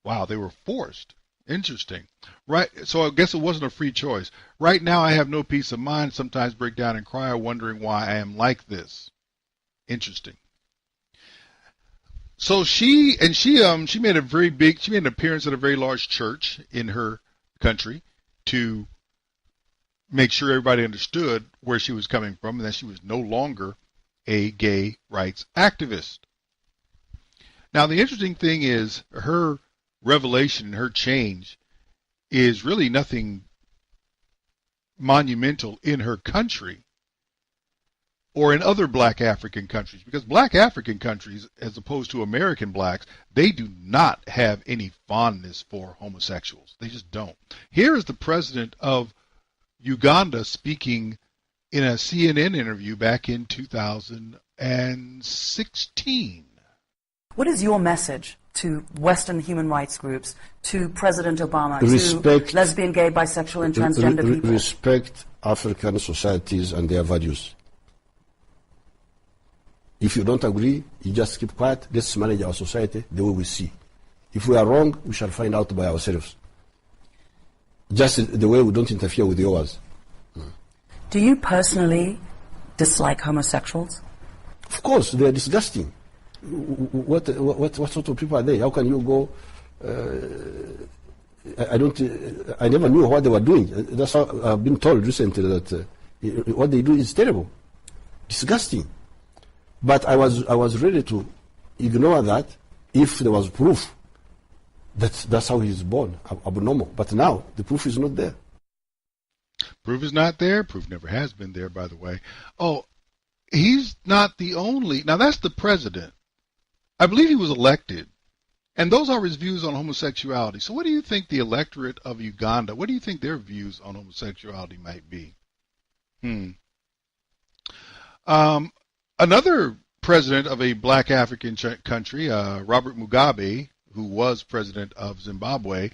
Wow, they were forced. Interesting. Right, so I guess it wasn't a free choice. Right now I have no peace of mind, sometimes break down and cry, wondering why I am like this. Interesting. So she made an appearance at a very large church in her country to make sure everybody understood where she was coming from and that she was no longer a gay rights activist. Now the interesting thing is her revelation, her change, is really nothing monumental in her country or in other black African countries, because black African countries, as opposed to American blacks, they do not have any fondness for homosexuals. They just don't. Here is the president of Uganda speaking in a CNN interview back in 2016. What is your message to Western human rights groups, to President Obama, respect, to lesbian, gay, bisexual, and transgender people? Respect African societies and their values. If you don't agree, you just keep quiet. Let's manage our society the way we see. If we are wrong, we shall find out by ourselves. Just the way we don't interfere with yours. Do you personally dislike homosexuals? Of course, they are disgusting. What sort of people are they? How can you go? I never knew what they were doing. That's how I've been told recently that what they do is terrible, disgusting. But I was ready to ignore that if there was proof that that's how he is born, abnormal. But now the proof is not there. Proof is not there. Proof never has been there, by the way. Oh, he's not the only. Now that's the president. I believe he was elected, and those are his views on homosexuality. So what do you think the electorate of Uganda, what do you think their views on homosexuality might be? Another president of a black African country, Robert Mugabe, who was president of Zimbabwe,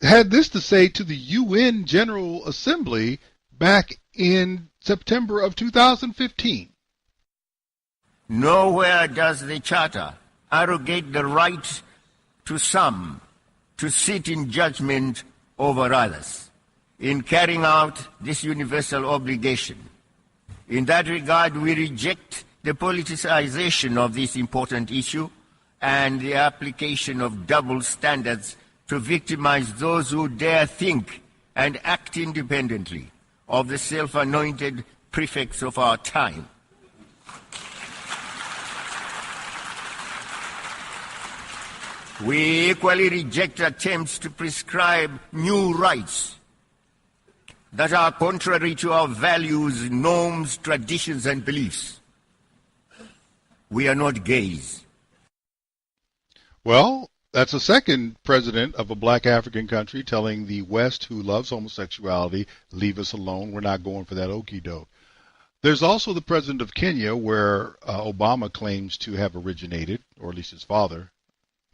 had this to say to the UN General Assembly back in September of 2015. Nowhere does the Charter arrogate the right to some to sit in judgment over others in carrying out this universal obligation. In that regard, we reject the politicization of this important issue and the application of double standards to victimize those who dare think and act independently of the self-anointed prefects of our time. We equally reject attempts to prescribe new rights that are contrary to our values, norms, traditions, and beliefs. We are not gays. Well, that's a second president of a black African country telling the West, who loves homosexuality, leave us alone. We're not going for that okie doke. There's also the president of Kenya, where Obama claims to have originated, or at least his father,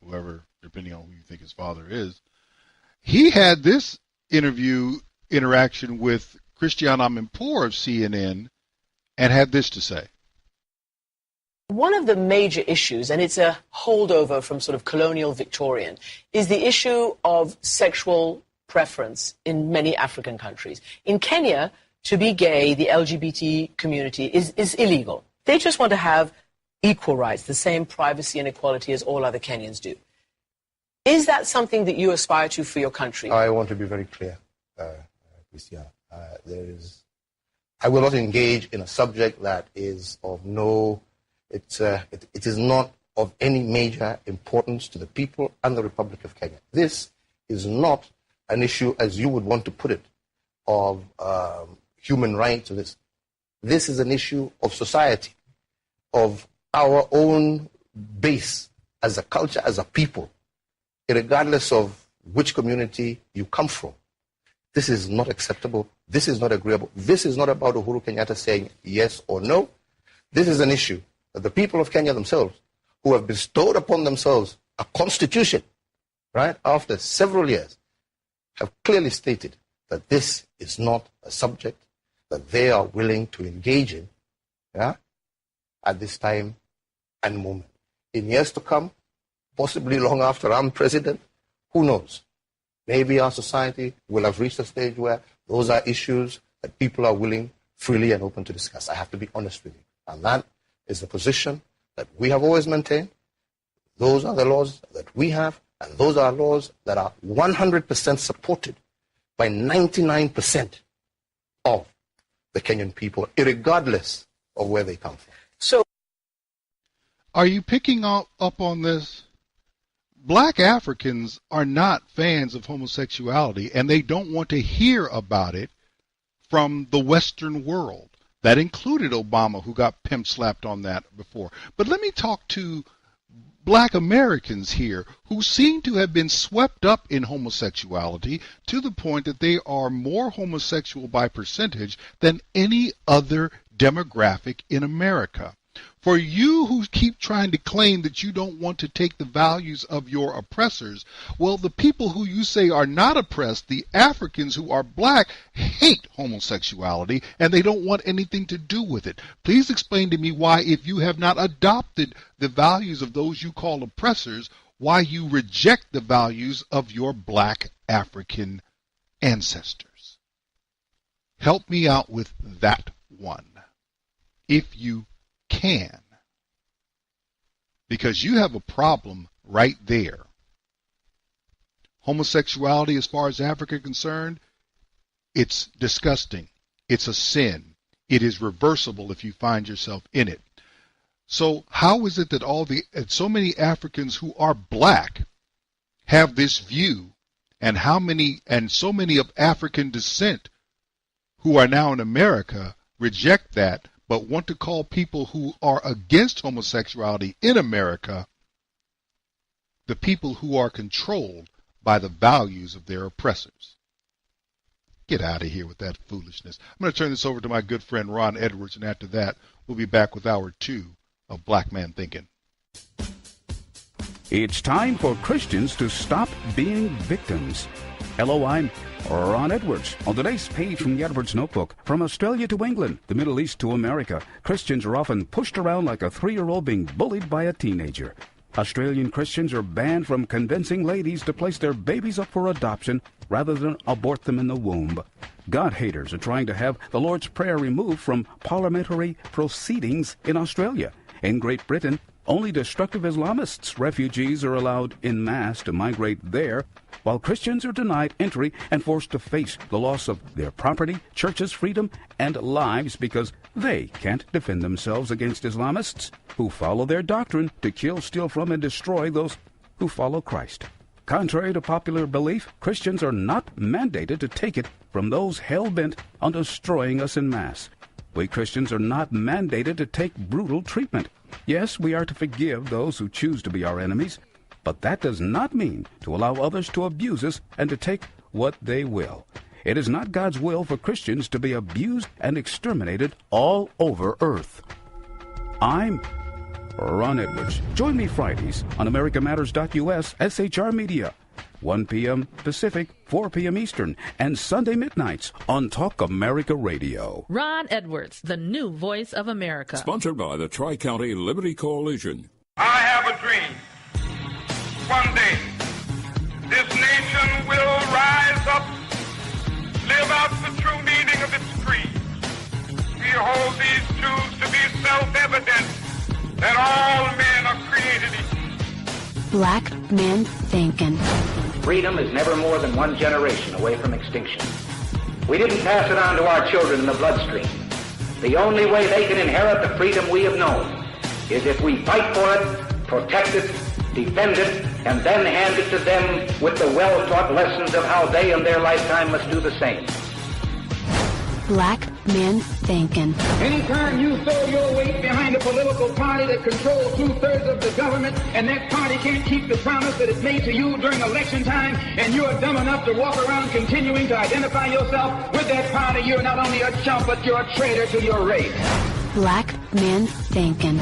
whoever, depending on who you think his father is. He had this interaction with Christiane Amanpour of CNN and had this to say. One of the major issues, and it's a holdover from sort of colonial Victorian, is the issue of sexual preference in many African countries. In Kenya, to be gay, the LGBT community is illegal. They just want to have equal rights, the same privacy and equality as all other Kenyans do. Is that something that you aspire to for your country? I want to be very clear, Christian. I will not engage in a subject that is of no... It is not of any major importance to the people and the Republic of Kenya. This is not an issue, as you would want to put it, of human rights. This is an issue of society, of our own base as a culture, as a people. regardless of which community you come from. This is not acceptable. This is not agreeable. This is not about Uhuru Kenyatta saying yes or no. This is an issue that the people of Kenya themselves, who have bestowed upon themselves a constitution, right, after several years, have clearly stated that this is not a subject that they are willing to engage in, yeah, at this time and moment. In years to come, possibly long after I'm president, who knows? Maybe our society will have reached a stage where those are issues that people are willing, freely and open to discuss. I have to be honest with you. And that is the position that we have always maintained. Those are the laws that we have, and those are laws that are 100% supported by 99% of the Kenyan people, regardless of where they come from. So, are you picking up on this? Black Africans are not fans of homosexuality, and they don't want to hear about it from the Western world. That included Obama, who got pimp slapped on that before. But let me talk to Black Americans here who seem to have been swept up in homosexuality to the point that they are more homosexual by percentage than any other demographic in America. For you who keep trying to claim that you don't want to take the values of your oppressors, well, the people who you say are not oppressed, the Africans who are black, hate homosexuality, and they don't want anything to do with it. Please explain to me why, if you have not adopted the values of those you call oppressors, why you reject the values of your black African ancestors. Help me out with that one, if you can, because you have a problem right there. Homosexuality, as far as Africa is concerned, it's disgusting. It's a sin. It is reversible if you find yourself in it. So how is it that so many Africans who are black have this view, and so many of African descent who are now in America reject that, but want to call people who are against homosexuality in America the people who are controlled by the values of their oppressors? Get out of here with that foolishness. I'm going to turn this over to my good friend Ron Edwards, and after that, we'll be back with hour 2 of Black Man Thinking. It's time for Christians to stop being victims. Hello, I'm Ron Edwards. On today's page from the Edwards Notebook, from Australia to England, the Middle East to America, Christians are often pushed around like a 3-year-old being bullied by a teenager. Australian Christians are banned from convincing ladies to place their babies up for adoption rather than abort them in the womb. God-haters are trying to have the Lord's Prayer removed from parliamentary proceedings in Australia. In Great Britain, only destructive Islamists refugees are allowed en masse to migrate there, while Christians are denied entry and forced to face the loss of their property, churches, freedom, and lives because they can't defend themselves against Islamists who follow their doctrine to kill, steal from, and destroy those who follow Christ. Contrary to popular belief, Christians are not mandated to take it from those hell-bent on destroying us en masse. We Christians are not mandated to take brutal treatment. Yes, we are to forgive those who choose to be our enemies, but that does not mean to allow others to abuse us and to take what they will. It is not God's will for Christians to be abused and exterminated all over earth. I'm Ron Edwards. Join me Fridays on AmericaMatters.us, SHR Media, 1 p.m. Pacific, 4 p.m. Eastern, and Sunday midnights on Talk America Radio. Ron Edwards, the new voice of America. Sponsored by the Tri-County Liberty Coalition. I have a dream. One day, this nation will rise up, live out the true meaning of its creed. We hold these truths to be self-evident, that all men are created equal. Black Man Thinkin. Freedom is never more than one generation away from extinction. We didn't pass it on to our children in the bloodstream. The only way they can inherit the freedom we have known is if we fight for it, protect it, defend it, and then hand it to them with the well-taught lessons of how they in their lifetime must do the same. Black Man Thinkin. Anytime you throw your weight behind a political party that controls 2/3 of the government, and that party can't keep the promise that it made to you during election time, and you're dumb enough to walk around continuing to identify yourself with that party, you're not only a chump, but you're a traitor to your race. Black Man Thinkin.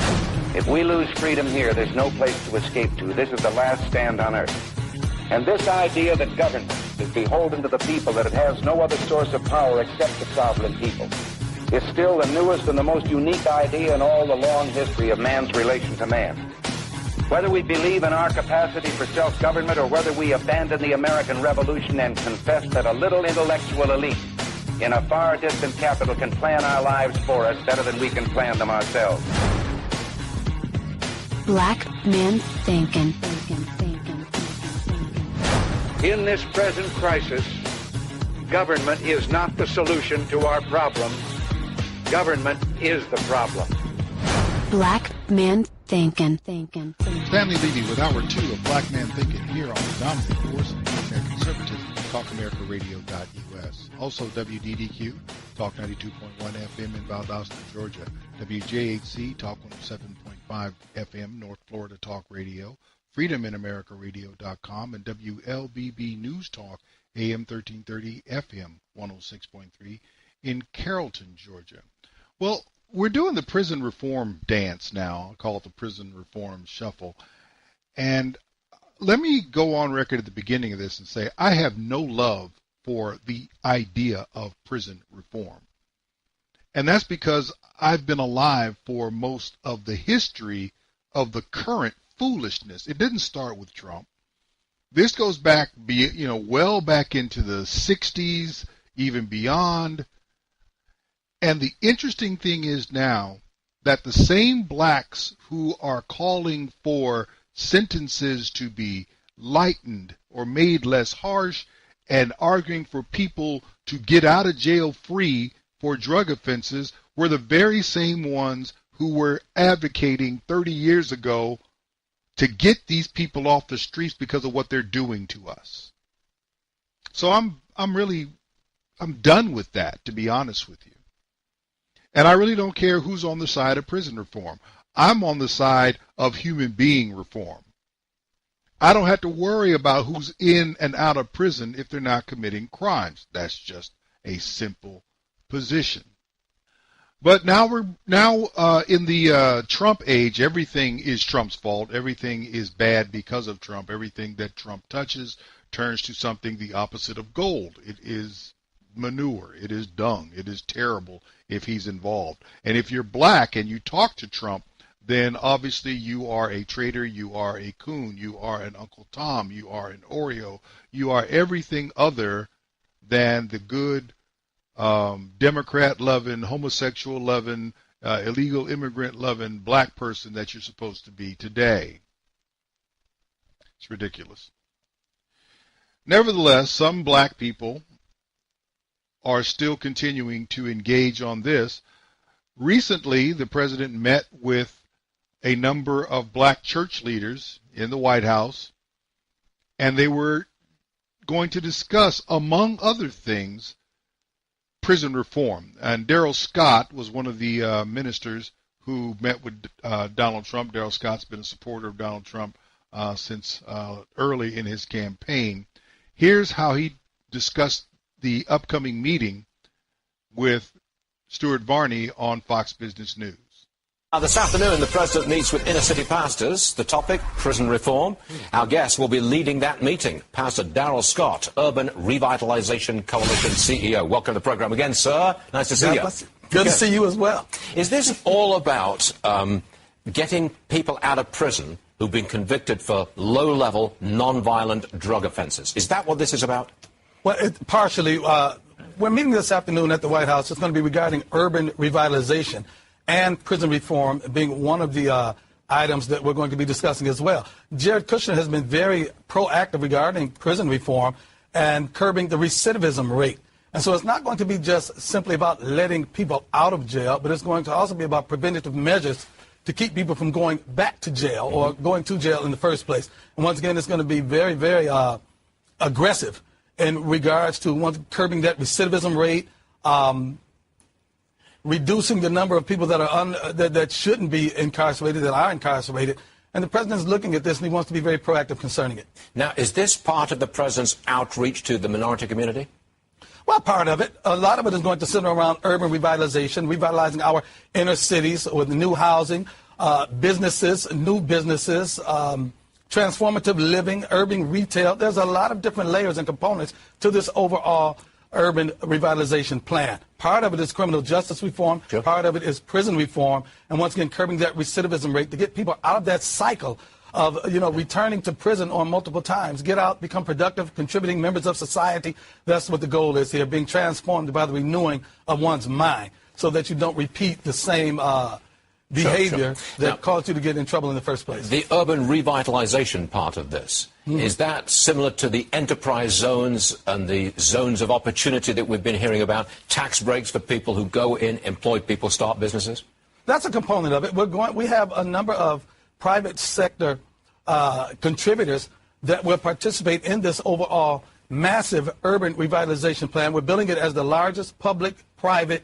If we lose freedom here, there's no place to escape to. This is the last stand on earth. And this idea that government is beholden to the people, that it has no other source of power except the sovereign people, is still the newest and the most unique idea in all the long history of man's relation to man. Whether we believe in our capacity for self-government or whether we abandon the American Revolution and confess that a little intellectual elite in a far distant capital can plan our lives for us better than we can plan them ourselves. Black Man Thinkin. In this present crisis, government is not the solution to our problems. Government is the problem. Black Man Thinkin. Stanley Levy with Hour 2 of Black Man Thinkin here on the dominant force of American conservatism, TalkAmericaRadio.us. Also WDDQ, Talk 92.1 FM in Valdosta, Georgia. WJHC, Talk 107.5 FM, North Florida Talk Radio. FreedomInAmericaRadio.com, and WLBB News Talk, AM 1330, FM 106.3 in Carrollton, Georgia. Well, we're doing the prison reform dance now. I call it the prison reform shuffle. And let me go on record at the beginning of this and say I have no love for the idea of prison reform. And that's because I've been alive for most of the history of the current foolishness. It didn't start with Trump. This goes back, well back into the 60s, even beyond. And the interesting thing is now that the same blacks who are calling for sentences to be lightened or made less harsh and arguing for people to get out of jail free for drug offenses were the very same ones who were advocating 30 years ago to get these people off the streets because of what they're doing to us. So I'm done with that, to be honest with you. And I really don't care who's on the side of prison reform. I'm on the side of human being reform. I don't have to worry about who's in and out of prison if they're not committing crimes. That's just a simple position. But now we're in the Trump age. Everything is Trump's fault. Everything is bad because of Trump. Everything that Trump touches turns to something the opposite of gold. It is manure. It is dung. It is terrible if he's involved. And if you're black and you talk to Trump, then obviously you are a traitor. You are a coon. You are an Uncle Tom. You are an Oreo. You are everything other than the good Democrat-loving, homosexual-loving, illegal immigrant-loving black person that you're supposed to be today. It's ridiculous. Nevertheless, some black people are still continuing to engage on this. Recently, the president met with a number of black church leaders in the White House, and they were going to discuss, among other things, prison reform. And Darrell Scott was one of the ministers who met with Donald Trump. Darrell Scott's been a supporter of Donald Trump since early in his campaign. Here's how he discussed the upcoming meeting with Stuart Varney on Fox Business News. This afternoon, the President meets with inner-city pastors. The topic, prison reform. Our guest will be leading that meeting, Pastor Darrell Scott, Urban Revitalization Coalition CEO. Welcome to the program again, sir. Nice to see you. Good to see you as well. Is this all about getting people out of prison who've been convicted for low-level, non-violent drug offenses? Is that what this is about? Well, partially. We're meeting this afternoon at the White House. It's going to be regarding urban revitalization and prison reform being one of the items that we're going to be discussing as well. Jared Kushner has been very proactive regarding prison reform and curbing the recidivism rate. And so it's not going to be just simply about letting people out of jail, but it's going to also be about preventative measures to keep people from going back to jail or going to jail in the first place. And once again, it's going to be very, very aggressive in regards to curbing that recidivism rate, reducing the number of people that are that shouldn't be incarcerated, that are incarcerated. And the president is looking at this, and he wants to be very proactive concerning it. Now, is this part of the president's outreach to the minority community? Well, part of it. A lot of it is going to center around urban revitalization, revitalizing our inner cities with new housing, businesses, new businesses, transformative living, urban retail. There's a lot of different layers and components to this overall urban revitalization plan. Part of it is criminal justice reform. Sure. Part of it is prison reform. And once again, curbing that recidivism rate to get people out of that cycle of, returning to prison on multiple times. Get out, become productive, contributing members of society. That's what the goal is here, being transformed by the renewing of one's mind so that you don't repeat the same behavior that caused you to get in trouble in the first place. The urban revitalization part of this, is that similar to the enterprise zones and the zones of opportunity that we've been hearing about, tax breaks for people who go in, employ people, start businesses? That's a component of it. We have a number of private sector contributors that will participate in this overall massive urban revitalization plan. We're billing it as the largest public-private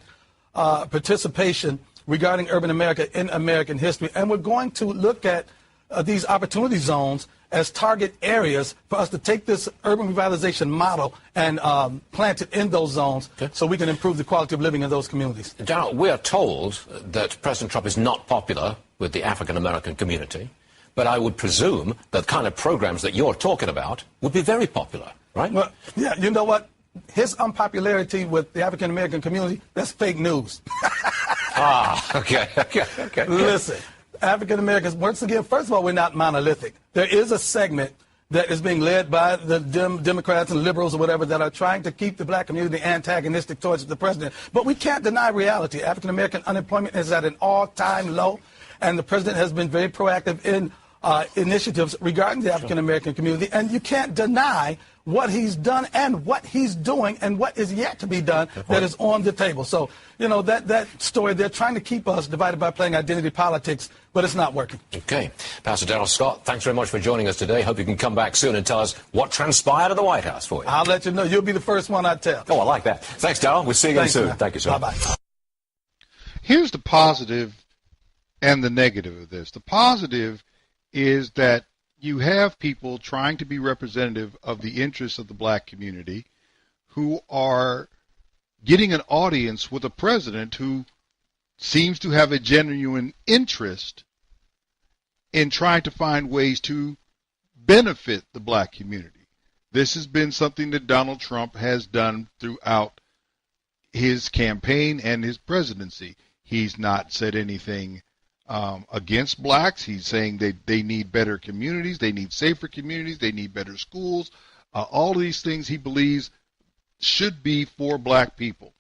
participation regarding urban America in American history. And we're going to look at these opportunity zones as target areas for us to take this urban revitalization model and plant it in those zones so we can improve the quality of living in those communities. Darrell, we are told that President Trump is not popular with the African-American community, but I would presume that kind of programs that you're talking about would be very popular, right? Well, yeah, you know what? His unpopularity with the African-American community, that's fake news. Okay. Listen, African Americans, once again, first of all, we're not monolithic. There is a segment that is being led by the Democrats and liberals or whatever that are trying to keep the black community antagonistic towards the president. But we can't deny reality. African American unemployment is at an all-time low, and the president has been very proactive in initiatives regarding the African American community. And you can't deny what he's done and what he's doing and what is yet to be done that is on the table. So, that story, they're trying to keep us divided by playing identity politics, but it's not working. Okay. Pastor Darrell Scott, thanks very much for joining us today. Hope you can come back soon and tell us what transpired at the White House for you. I'll let you know. You'll be the first one I tell. Oh, I like that. Thanks, Darrell. We'll see you again soon. Man. Thank you, sir. Bye-bye. Here's the positive and the negative of this. The positive is that you have people trying to be representative of the interests of the black community who are getting an audience with a president who seems to have a genuine interest in trying to find ways to benefit the black community. This has been something that Donald Trump has done throughout his campaign and his presidency. He's not said anything against blacks. He's saying they need better communities, they need safer communities, they need better schools. All these things he believes should be for black people.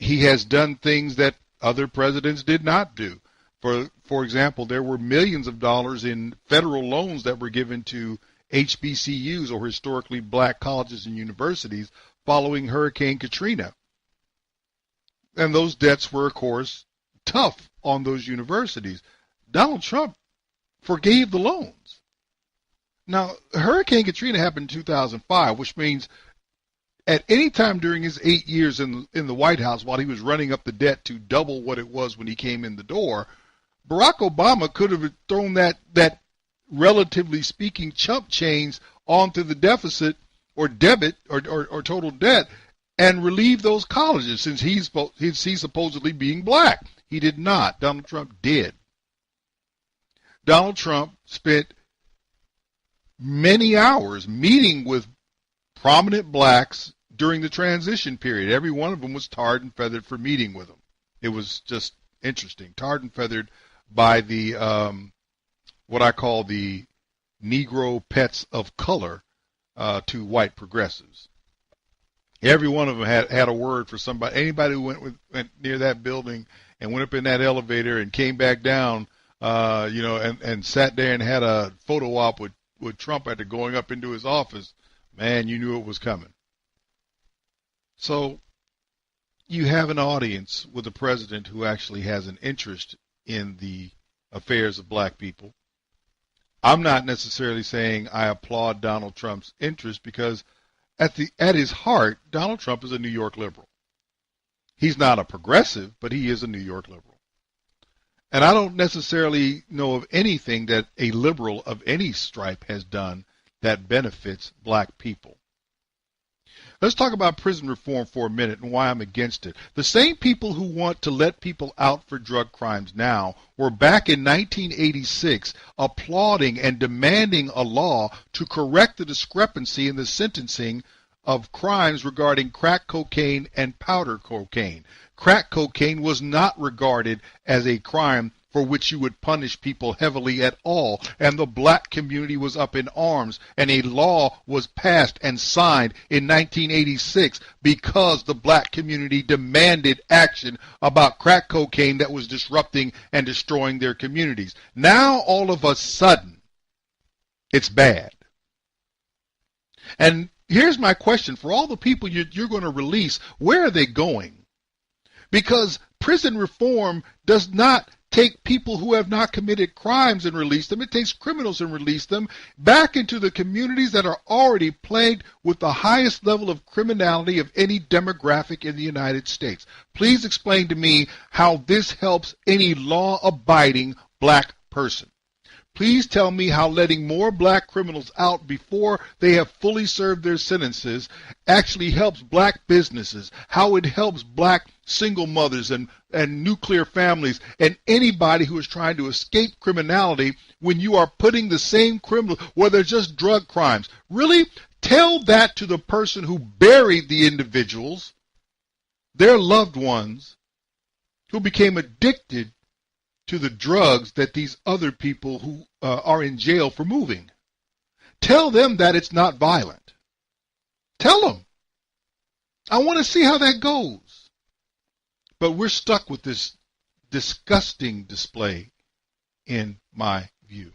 He has done things that other presidents did not do. For example, there were millions of dollars in federal loans that were given to HBCUs, or historically black colleges and universities, following Hurricane Katrina. And those debts were, of course, tough on those universities. Donald Trump forgave the loans. Now, Hurricane Katrina happened in 2005, which means at any time during his 8 years in the White House, while he was running up the debt to double what it was when he came in the door, Barack Obama could have thrown that relatively speaking chump change onto the deficit or debit or total debt and relieve those colleges, since he's supposedly being black. He did not. Donald Trump did. Donald Trump spent many hours meeting with prominent blacks during the transition period. Every one of them was tarred and feathered for meeting with him. It was just interesting. Tarred and feathered by the what I call the Negro pets of color to white progressives. Every one of them had a word for somebody. Anybody who went near that building and went up in that elevator and came back down, and sat there and had a photo op with Trump after going up into his office, man, you knew it was coming. So you have an audience with a president who actually has an interest in the affairs of black people. I'm not necessarily saying I applaud Donald Trump's interest, because at his heart, Donald Trump is a New York liberal. He's not a progressive, but he is a New York liberal. And I don't necessarily know of anything that a liberal of any stripe has done that benefits black people. Let's talk about prison reform for a minute and why I'm against it. The same people who want to let people out for drug crimes now were back in 1986 applauding and demanding a law to correct the discrepancy in the sentencing of crimes regarding crack cocaine and powder cocaine. Crack cocaine was not regarded as a crime for which you would punish people heavily at all, and the black community was up in arms, and a law was passed and signed in 1986 because the black community demanded action about crack cocaine that was disrupting and destroying their communities. Now, all of a sudden, it's bad. And here's my question. For all the people you're going to release, where are they going? Because prison reform does not take people who have not committed crimes and release them. It takes criminals and release them back into the communities that are already plagued with the highest level of criminality of any demographic in the United States. Please explain to me how this helps any law-abiding black person. Please tell me how letting more black criminals out before they have fully served their sentences actually helps black businesses, how it helps black single mothers and nuclear families and anybody who is trying to escape criminality when you are putting the same criminal, whether it's just drug crimes. Really? Tell that to the person who buried the individuals, their loved ones, who became addicted to the drugs that these other people who are in jail for moving. Tell them that it's not violent. Tell them. I want to see how that goes. But we're stuck with this disgusting display, in my view.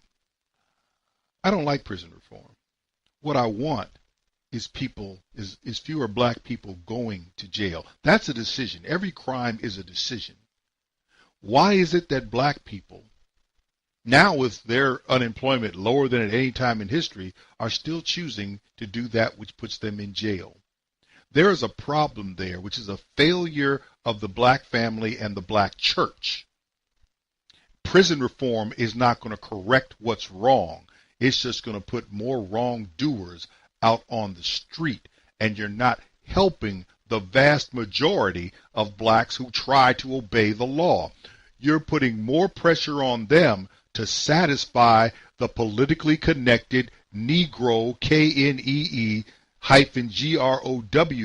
I don't like prison reform. What I want is fewer black people going to jail. That's a decision. Every crime is a decision. Why is it that black people, now with their unemployment lower than at any time in history, are still choosing to do that which puts them in jail? There is a problem there, which is a failure of the black family and the black church. Prison reform is not going to correct what's wrong. It's just going to put more wrongdoers out on the street, and you're not helping the vast majority of blacks who try to obey the law. You're putting more pressure on them to satisfy the politically connected Negro, KNEE-GROW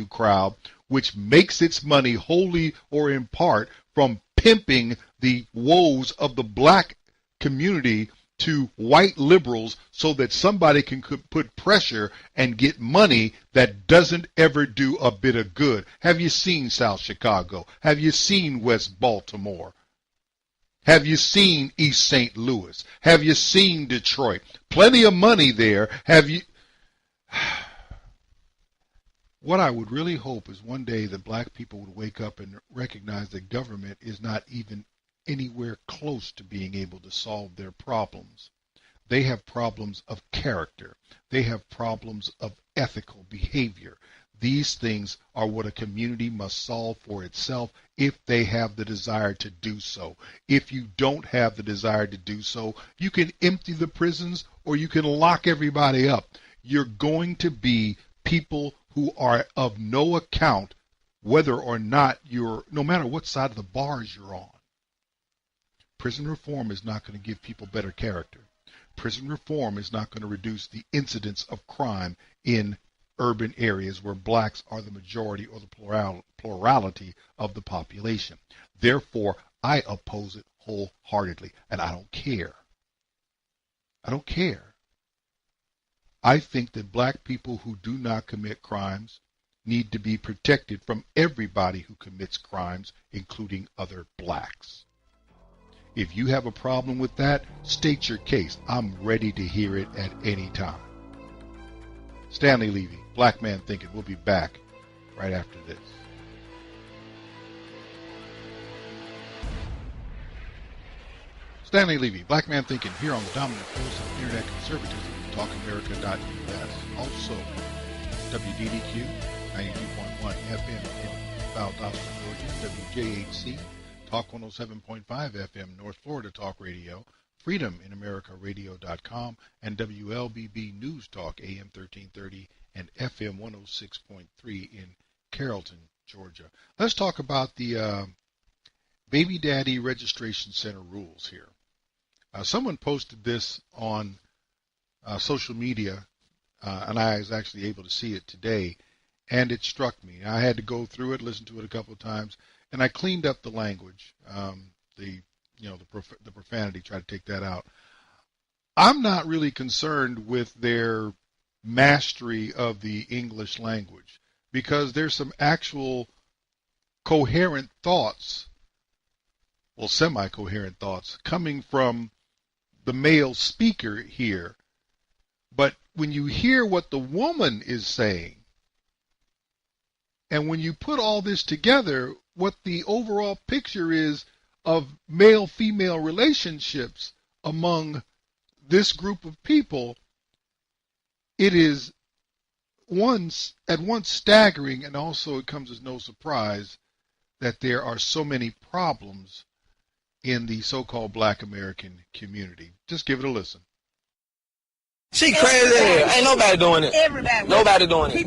crowd, which makes its money wholly or in part from pimping the woes of the black community to white liberals so that somebody can put pressure and get money that doesn't ever do a bit of good. Have you seen South Chicago? Have you seen West Baltimore? Have you seen East St. Louis? Have you seen Detroit? Plenty of money there. Have you? What I would really hope is one day that black people would wake up and recognize that government is not even anywhere close to being able to solve their problems. They have problems of character. They have problems of ethical behavior. These things are what a community must solve for itself if they have the desire to do so. If you don't have the desire to do so, you can empty the prisons or you can lock everybody up. You're going to be people who are of no account whether or not no matter what side of the bars you're on. Prison reform is not going to give people better character. Prison reform is not going to reduce the incidence of crime in urban areas where blacks are the majority or the plurality of the population. Therefore, I oppose it wholeheartedly, and I don't care. I don't care. I think that black people who do not commit crimes need to be protected from everybody who commits crimes, including other blacks. If you have a problem with that, state your case. I'm ready to hear it at any time. Stanley Levy, Black Man Thinkin'. We'll be back right after this. Stanley Levy, Black Man Thinkin', here on the dominant force of internet conservatism, talkamerica.us. Also, WDDQ 92.1 FM in Valdosta, Georgia, WJHC, Talk 107.5 FM, North Florida Talk Radio, freedominamerica.radio.com, and WLBB News Talk, AM 1330 and FM 106.3 in Carrollton, Georgia. Let's talk about the Baby Daddy Registration Center rules here. Someone posted this on social media, and I was actually able to see it today, and it struck me. I had to go through it, listen to it a couple of times, and I cleaned up the language, the profanity, tried to take that out. I'm not really concerned with their mastery of the English language, because there's some actual coherent thoughts, well, semi-coherent thoughts, coming from the male speaker here. But when you hear what the woman is saying, and when you put all this together, what the overall picture is of male-female relationships among this group of people, it is at once staggering, and also it comes as no surprise that there are so many problems in the so-called Black American community. Just give it a listen. She crazy here. Ain't nobody doing it. Everybody. Nobody doing it.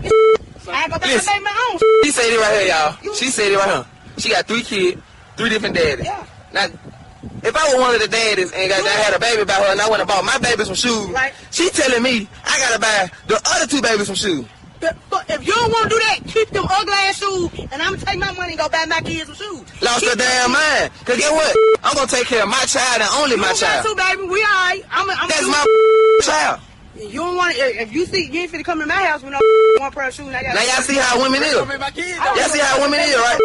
I go back and make my own. She said it right here, y'all. She said it right here. She got 3 kids, 3 different daddies. Yeah. Now, if I was one of the daddies and I had a baby by her and I went and bought my baby some shoes, right, she telling me I gotta buy the other 2 babies some shoes. But if you don't want to do that, keep them ugly ass shoes, and I'm gonna take my money and go buy my kids some shoes. Lost her damn mind. Cause get what? I'm gonna take care of my child and only my child. You baby, we alright. That's my child. You don't want to, if you see, you ain't finna come to my house with no one pair of shoes. Now y'all see how women is. Y'all see how women is, right?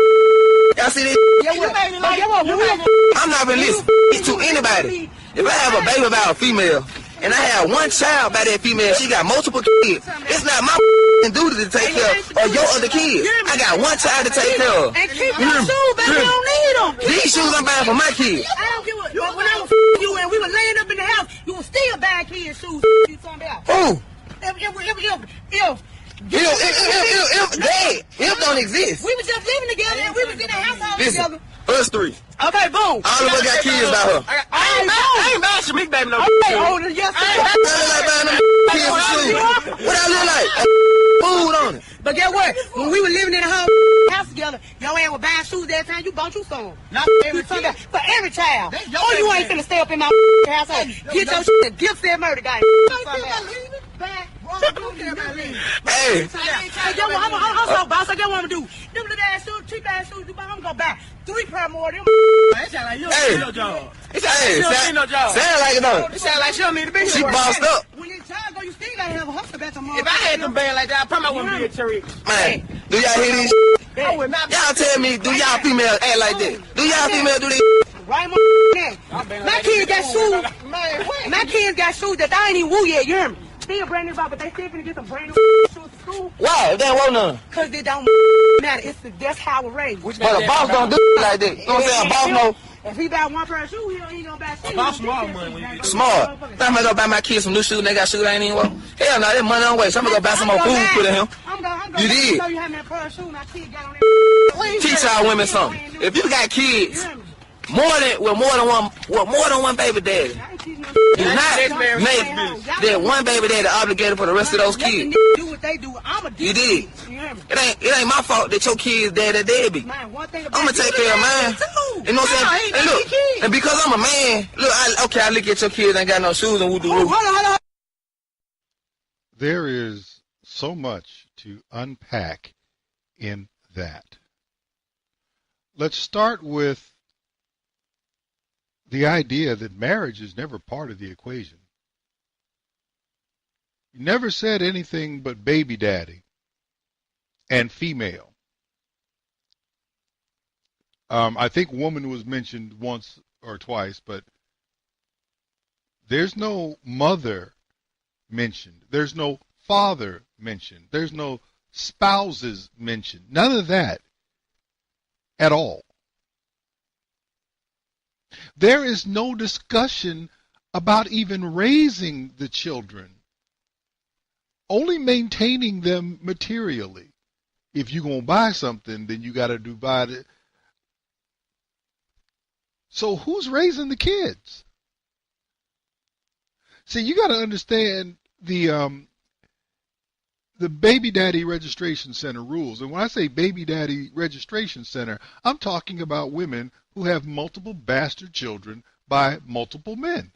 Y'all see this? I'm not gonna listen to anybody. If I have a baby by a female, and I have one child by that female, she got multiple kids, it's not my duty to take care of your other kids. I got one child to take care of. And keep your shoes, baby, you don't need them. These shoes I'm buying for my kids. I don't give a, when I was you and we were laying up in the house, you were still buying kids shoes. You talking about? Who? If don't exist. We was just living together and we was in the household together. Us 3. Okay, boom. All of us got kids by her. I ain't buying Shamik baby no. I ain't older, yes. I look like buying them kids some shoes. What I look like? Food on it. But guess what? When we were living in the house together, your ass was buying shoes that time. You bought you some. Not every time. For every child. Oh, you ain't finna stay up in my household. Get your shit and gift that murder guy. Hey. I'm so boss. I got what I'm gonna do. Them little ass shoes, cheap ass shoes, I'm gonna buy 3 pair more of them. That sound like you don't need no job. It sound like it don't. It sound like she don't need to be here. She bossed up. When your child go, you still gotta have a hustle back to mom. If I had them band like that, I probably wouldn't be a cherry. Man, do y'all hear these? Y'all tell me, do y'all females act like that? Do y'all females do this? Right, my kids got shoes. My kids got shoes that I ain't even woo yet. You hear me? Still brand new, but they still finna get some brand new shoes to school. Why? If they don't want none. Cause they don't matter. That's how we're raised. But a boss don't do like that. You know what I'm saying? A boss know. If he buy one pair of shoes, he ain't gonna buy shoes. About smart money. Smart. I'm gonna go buy my kids some new shoes and they got shoes I ain't even want. Hell no, that money on waste. I'm gonna go buy some more food for them. You did. Show you how many pair of shoes my kids got on there. Teach our women something. If you got kids, more than one baby daddy, do not make that one baby daddy obligated for the rest of those kids. Do what they do. You did. It ain't my fault that your kids daddy deadbeat. I'm gonna take care of mine. You know what I'm saying? And look, and because I'm a man, look, I look at your kids ain't got no shoes and woo-doo-woo. There is so much to unpack in that. Let's start with the idea that marriage is never part of the equation. You never said anything but baby daddy and female. I think woman was mentioned once or twice, but there's no mother mentioned. There's no father mentioned. There's no spouses mentioned. None of that at all. There is no discussion about even raising the children, only maintaining them materially. if you're going to buy something, then you got to divide it. So who's raising the kids? See, you got to understand the baby daddy registration center rules. And when I say baby daddy registration center, I'm talking about women who have multiple bastard children by multiple men,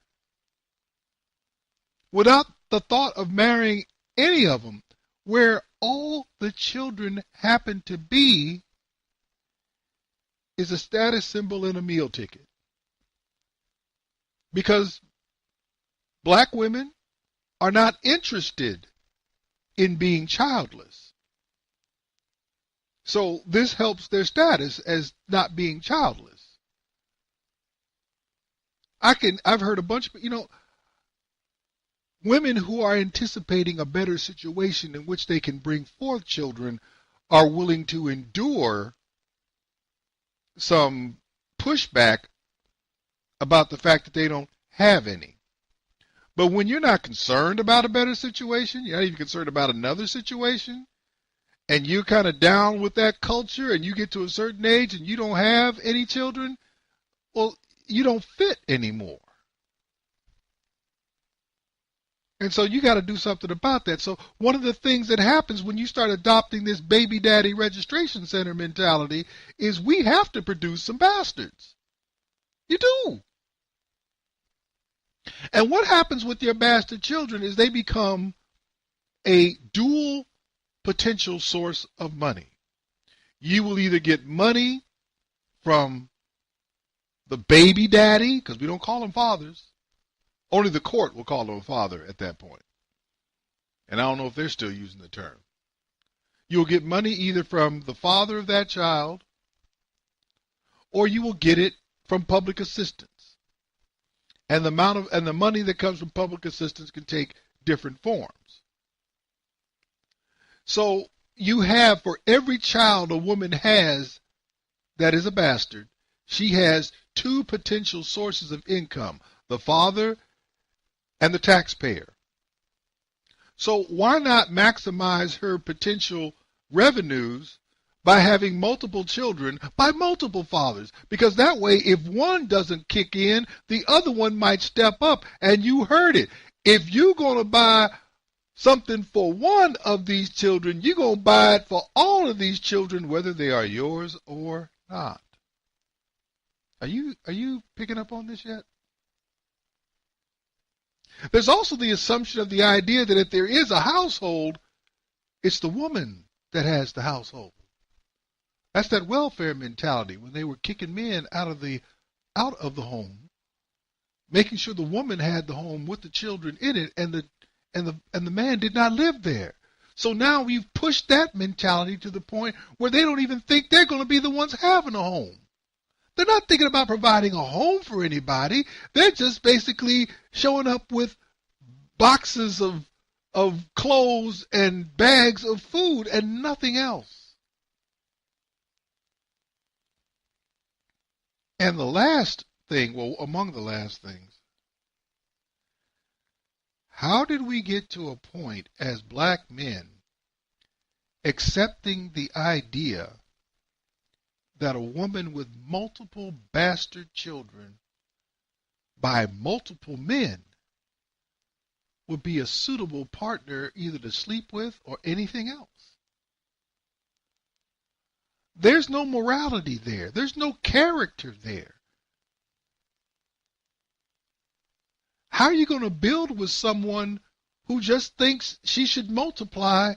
without the thought of marrying any of them, where all the children happen to be is a status symbol and a meal ticket. Because black women are not interested in being childless. So this helps their status as not being childless. I've heard a bunch of, women who are anticipating a better situation in which they can bring forth children are willing to endure some pushback about the fact that they don't have any. But when you're not concerned about a better situation, you're not even concerned about another situation, and you're kind of down with that culture and you get to a certain age and you don't have any children, well, you don't fit anymore. And so you got to do something about that. So one of the things that happens when you start adopting this baby daddy registration center mentality is we have to produce some bastards. You do. And what happens with your bastard children is they become a dual potential source of money. You will either get money from the baby daddy, because we don't call them fathers. Only the court will call them a father at that point. And I don't know if they're still using the term. You'll get money either from the father of that child, or you will get it from public assistance. And the money that comes from public assistance can take different forms. So you have, for every child a woman has that is a bastard, she has two potential sources of income, the father and the taxpayer. So why not maximize her potential revenues by having multiple children by multiple fathers? Because that way, if one doesn't kick in, the other one might step up. And you heard it. If you're going to buy something for one of these children, you're going to buy it for all of these children, whether they are yours or not. Are you picking up on this yet? There's also the assumption of the idea that if there is a household, it's the woman that has the household. That's that welfare mentality when they were kicking men out of the home, making sure the woman had the home with the children in it, and the man did not live there. So now we've pushed that mentality to the point where they don't even think they're going to be the ones having a home. They're not thinking about providing a home for anybody. They're just basically showing up with boxes of clothes and bags of food and nothing else. And the last thing, well, among the last things, how did we get to a point as black men accepting the idea that a woman with multiple bastard children by multiple men would be a suitable partner either to sleep with or anything else? There's no morality there. There's no character there. How are you going to build with someone who just thinks she should multiply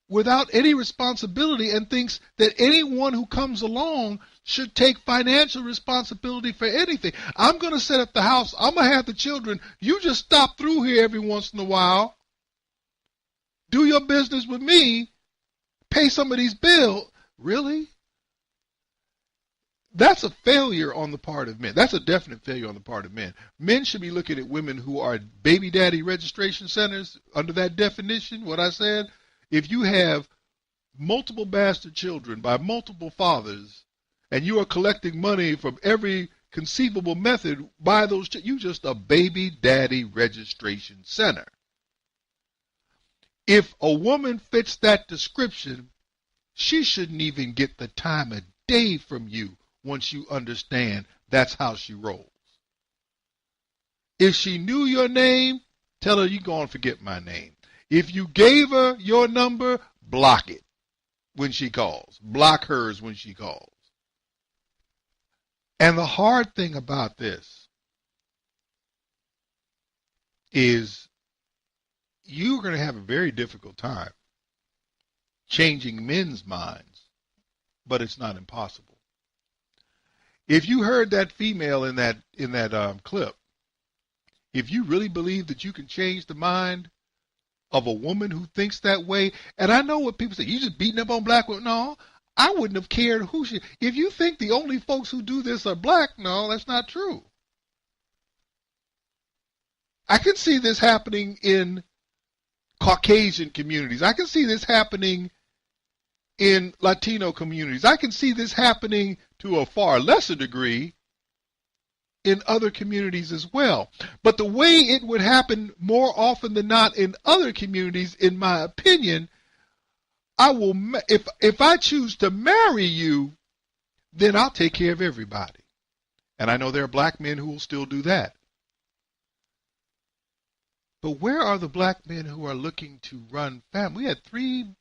without any responsibility and thinks that anyone who comes along should take financial responsibility for anything? I'm going to set up the house. I'm going to have the children. You just stop through here every once in a while. Do your business with me. Pay some of these bills. Really? That's a failure on the part of men. That's a definite failure on the part of men. Men should be looking at women who are baby daddy registration centers under that definition, what I said. If you have multiple bastard children by multiple fathers and you are collecting money from every conceivable method by those, you just a baby daddy registration center. If a woman fits that description, she shouldn't even get the time of day from you once you understand that's how she rolls. If she knew your name, tell her you're going to forget my name. If you gave her your number, block it when she calls. Block hers when she calls. And the hard thing about this is you're going to have a very difficult time changing men's minds, but it's not impossible. If you heard that female in that clip, if you really believe that you can change the mind of a woman who thinks that way, and I know what people say, you just beating up on black women. No, I wouldn't have cared who she. If you think the only folks who do this are black, no, that's not true. I can see this happening in Caucasian communities. I can see this happening in Latino communities. I can see this happening to a far lesser degree in other communities as well. But the way it would happen more often than not in other communities, in my opinion, I will, if I choose to marry you, then I'll take care of everybody. And I know there are black men who will still do that. But where are the black men who are looking to run family? We had three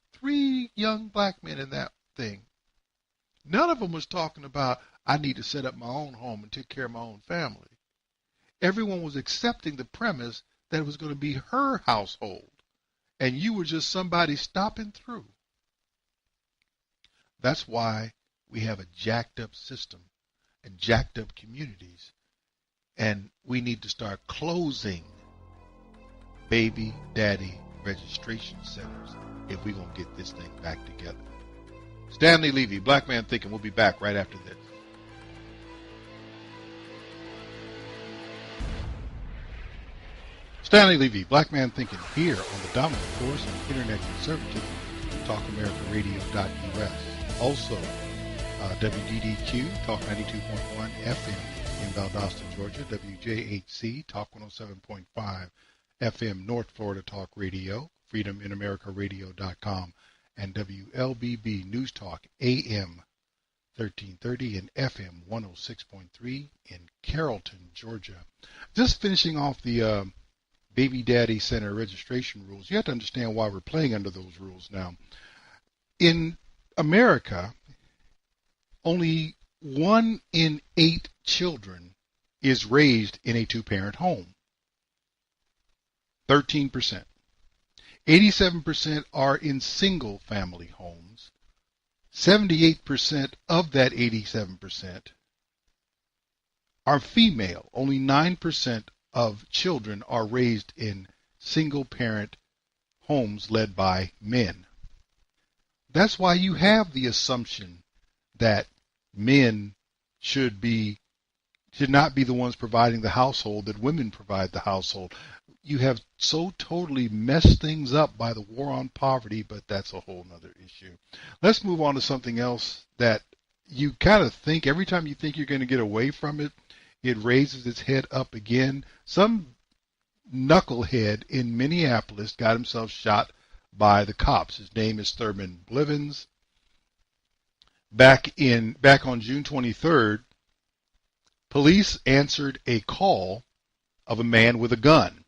young black men in that thing. None of them was talking about, I need to set up my own home and take care of my own family. Everyone was accepting the premise that it was going to be her household, and you were just somebody stopping through. That's why we have a jacked up system and jacked up communities, and we need to start closing baby daddy registration centers if we're going to get this thing back together. Stanley Levy, Black Man Thinking. We'll be back right after this. Stanley Levy, Black Man Thinking, here on the dominant force of Internet conservatism, TalkAmericaRadio.us. Also, WDDQ, Talk 92.1 FM in Valdosta, Georgia, WJHC, Talk 107.5 FM, North Florida Talk Radio, FreedomInAmericaRadio.com, and WLBB News Talk, AM 1330 and FM 106.3 in Carrollton, Georgia. Just finishing off the Baby Daddy Center registration rules. You have to understand why we're playing under those rules now. In America, only 1 in 8 children is raised in a two-parent home. 13%. 87% are in single-family homes. 78% of that 87% are female. Only 9% of children are raised in single-parent homes led by men. That's why you have the assumption that men should not be the ones providing the household, that women provide the household. You have so totally messed things up by the war on poverty, but that's a whole nother issue. Let's move on to something else that you kind of think, every time you think you're going to get away from it, it raises its head up again. Some knucklehead in Minneapolis got himself shot by the cops. His name is Thurman Blivens. Back on June 23rd, police answered a call of a man with a gun.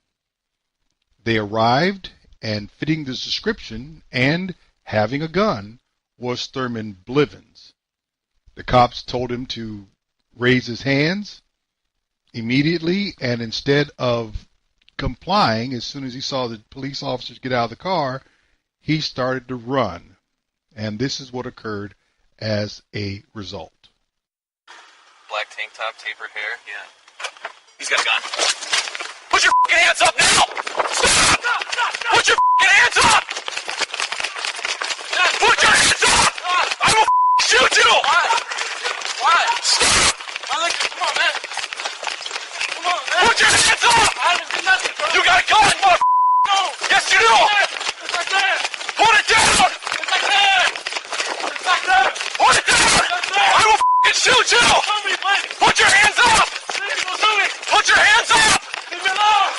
They arrived, and fitting the description and having a gun was Thurman Blivens. The cops told him to raise his hands immediately, and instead of complying, as soon as he saw the police officers get out of the car, he started to run. And this is what occurred as a result. Black tank top, tapered hair, yeah. He's got a gun. Put your f***ing hands up now! Stop! Put your f***ing hands up! Put your hands up! I will f***ing shoot you! Why? Stop! Come on, man. Come on, man. Put your hands up! I haven't seen nothing, bro. You got a gun, motherfucker! No! Yes, you do! It's like that! Put it down! It's like that! It's like that! Put it down! I will f***ing shoot you! Put your hands up! Put your hands up! Leave me alone!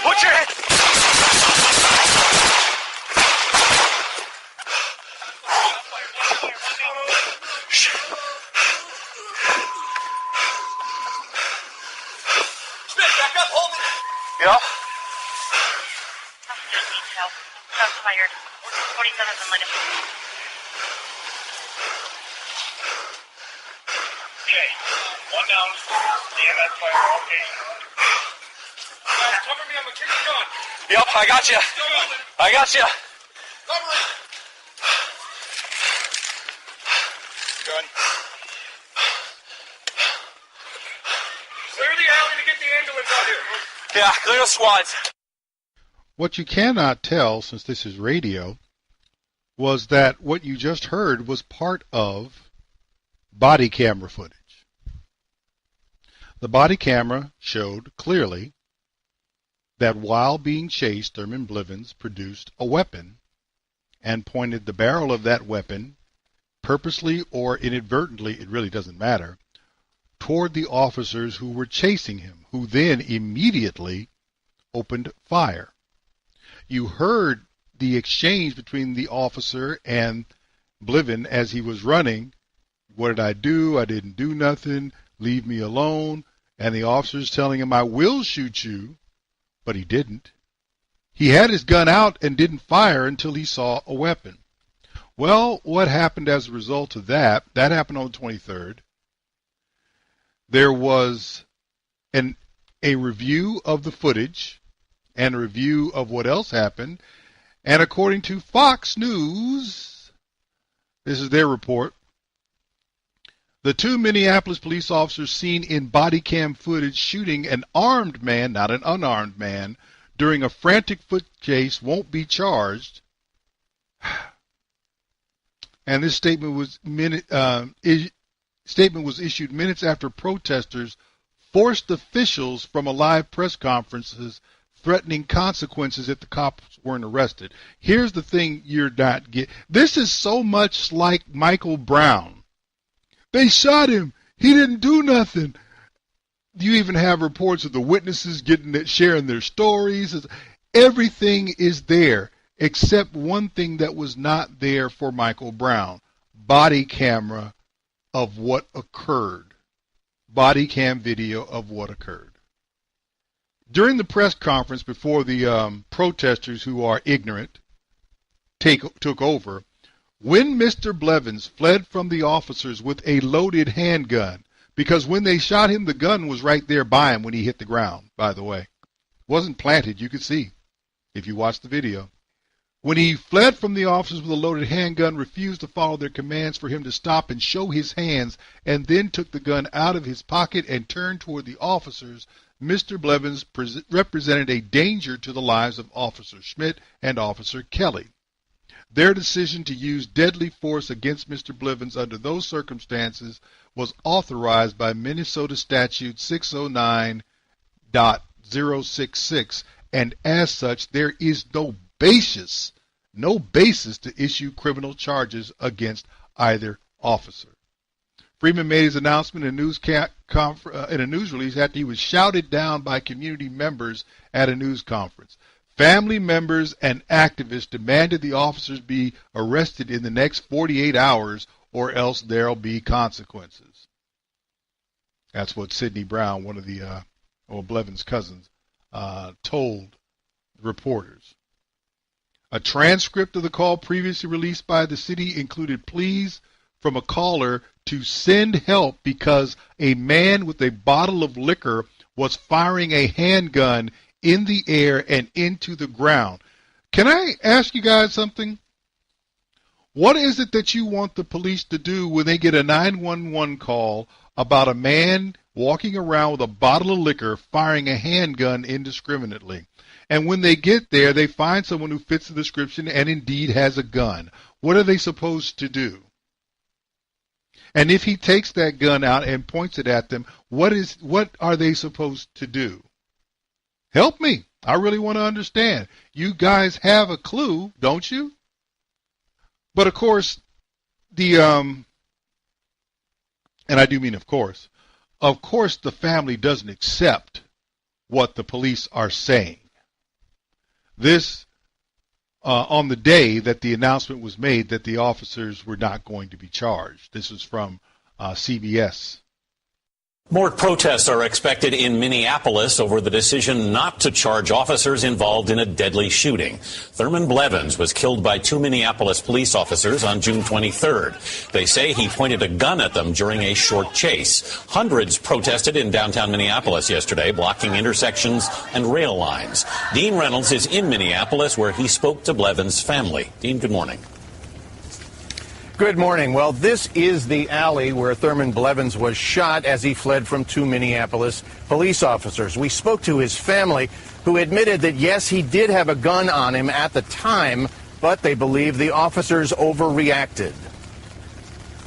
Put your hands... Yep. Detail. I'm tired. 47th and Lincoln. Okay. One down. Yeah, that's fire. Okay. Guys, cover me. I'm gonna kick the gun. Yep, I got you. I got you. Cover it. Gun. Clear the alley to get the ambulance out here. Yeah, clear the squads. What you cannot tell, since this is radio, was that what you just heard was part of body camera footage. The body camera showed clearly that while being chased, Thurman Blivens produced a weapon and pointed the barrel of that weapon, purposely or inadvertently, it really doesn't matter, toward the officers who were chasing him, who then immediately opened fire. You heard the exchange between the officer and Bliven as he was running. What did I do? I didn't do nothing. Leave me alone. And the officer's telling him, I will shoot you. But he didn't. He had his gun out and didn't fire until he saw a weapon. Well, what happened as a result of that? That happened on the 23rd. There was a review of the footage and a review of what else happened. And according to Fox News, this is their report, the two Minneapolis police officers seen in body cam footage shooting an armed man, not an unarmed man, during a frantic foot chase won't be charged. And this statement was issued minutes after protesters forced officials from a live press conferences threatening consequences if the cops weren't arrested. Here's the thing you're not getting. This is so much like Michael Brown. They shot him. He didn't do nothing. You even have reports of the witnesses sharing their stories. Everything is there except one thing that was not there for Michael Brown. Body camera of what occurred. Body cam video of what occurred. During the press conference before the protesters who are ignorant took over, when Mr. Blevins fled from the officers with a loaded handgun, because when they shot him, the gun was right there by him when he hit the ground, by the way. It wasn't planted, you could see, if you watch the video. When he fled from the officers with a loaded handgun, refused to follow their commands for him to stop and show his hands, and then took the gun out of his pocket and turned toward the officers, Mr. Blevins represented a danger to the lives of Officer Schmidt and Officer Kelly. Their decision to use deadly force against Mr. Blevins under those circumstances was authorized by Minnesota Statute 609.066, and as such, there is no basis to issue criminal charges against either officer. Freeman made his announcement in a news release after he was shouted down by community members at a news conference. Family members and activists demanded the officers be arrested in the next 48 hours or else there'll be consequences. That's what Sidney Brown, one of the Blevins' cousins, told reporters. A transcript of the call previously released by the city included pleas from a caller to send help because a man with a bottle of liquor was firing a handgun in the air and into the ground. Can I ask you guys something? What is it that you want the police to do when they get a 911 call about a man walking around with a bottle of liquor firing a handgun indiscriminately? And when they get there, they find someone who fits the description and indeed has a gun. What are they supposed to do? And if he takes that gun out and points it at them, what are they supposed to do? Help me. I really want to understand. You guys have a clue, don't you? But of course, and I do mean of course the family doesn't accept what the police are saying. This, on the day that the announcement was made that the officers were not going to be charged. This is from CBS. More protests are expected in Minneapolis over the decision not to charge officers involved in a deadly shooting. Thurman Blevins was killed by 2 Minneapolis police officers on June 23rd. They say he pointed a gun at them during a short chase. Hundreds protested in downtown Minneapolis yesterday, blocking intersections and rail lines. Dean Reynolds is in Minneapolis, where he spoke to Blevins' family. Dean, good morning. Good morning. Well, this is the alley where Thurman Blevins was shot as he fled from 2 Minneapolis police officers. We spoke to his family, who admitted that, yes, he did have a gun on him at the time, but they believe the officers overreacted.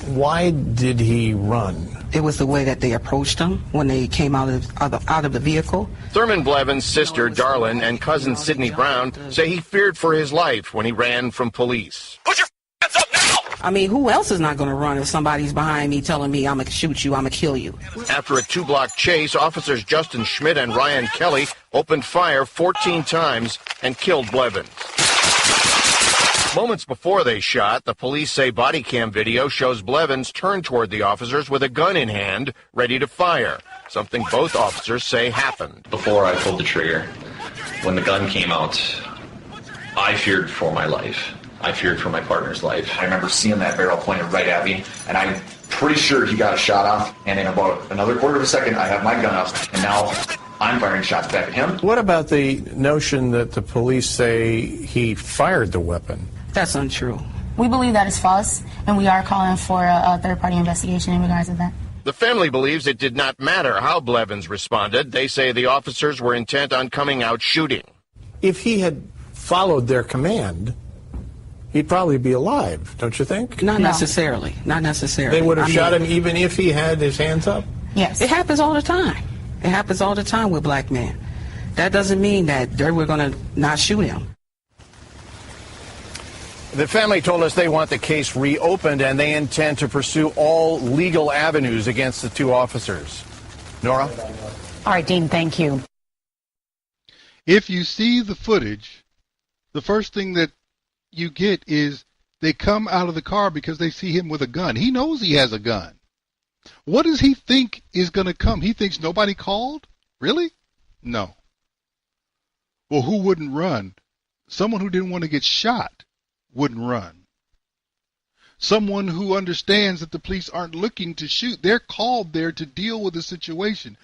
Why did he run? It was the way that they approached him when they came out of the vehicle. Thurman Blevins' sister, Darlene, and cousin Sidney Brown say he feared for his life when he ran from police. Put your hands up now! I mean, who else is not going to run if somebody's behind me telling me I'm going to shoot you, I'm going to kill you? After a 2-block chase, officers Justin Schmidt and Ryan Kelly opened fire 14 times and killed Blevins. Moments before they shot, the police say body cam video shows Blevins turn toward the officers with a gun in hand, ready to fire, something both officers say happened. Before I pulled the trigger, when the gun came out, I feared for my life. I feared for my partner's life. I remember seeing that barrel pointed right at me, and I'm pretty sure he got a shot off, and in about another quarter of a second, I have my gun up, and now I'm firing shots back at him. What about the notion that the police say he fired the weapon? That's untrue. We believe that is false, and we are calling for a third-party investigation in regards to that. The family believes it did not matter how Blevins responded. They say the officers were intent on coming out shooting. If he had followed their command, he'd probably be alive, don't you think? Not necessarily. Not necessarily. They would have shot him even if he had his hands up? Yes. It happens all the time. It happens all the time with black men. That doesn't mean that we're going to not shoot him. The family told us they want the case reopened, and they intend to pursue all legal avenues against the 2 officers. Nora? All right, Dean, thank you. If you see the footage, the first thing that you get is they come out of the car because they see him with a gun. He knows he has a gun. What does he think is going to come? He thinks nobody called? Really? No. Well, who wouldn't run? Someone who didn't want to get shot wouldn't run. Someone who understands that the police aren't looking to shoot. They're called there to deal with the situation.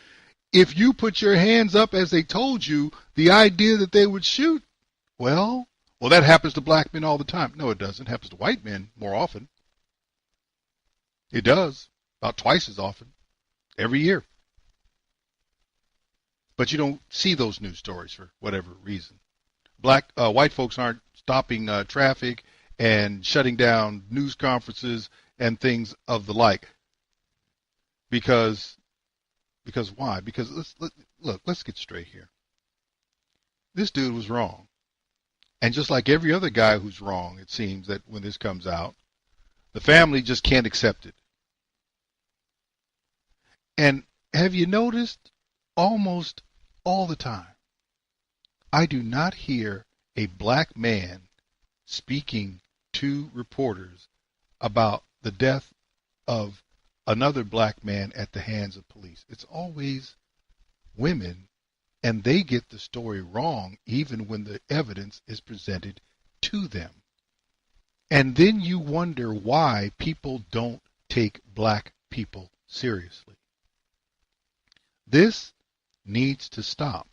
If you put your hands up as they told you, the idea that they would shoot, well, that happens to black men all the time. No, it doesn't. It happens to white men more often. It does. About twice as often. Every year. But you don't see those news stories for whatever reason. White folks aren't stopping traffic and shutting down news conferences and things of the like. Because why? Because let's get straight here. This dude was wrong. And just like every other guy who's wrong, it seems that when this comes out, the family just can't accept it. And have you noticed almost all the time, I do not hear a black man speaking to reporters about the death of another black man at the hands of police. It's always women. And they get the story wrong even when the evidence is presented to them. And then you wonder why people don't take black people seriously. This needs to stop.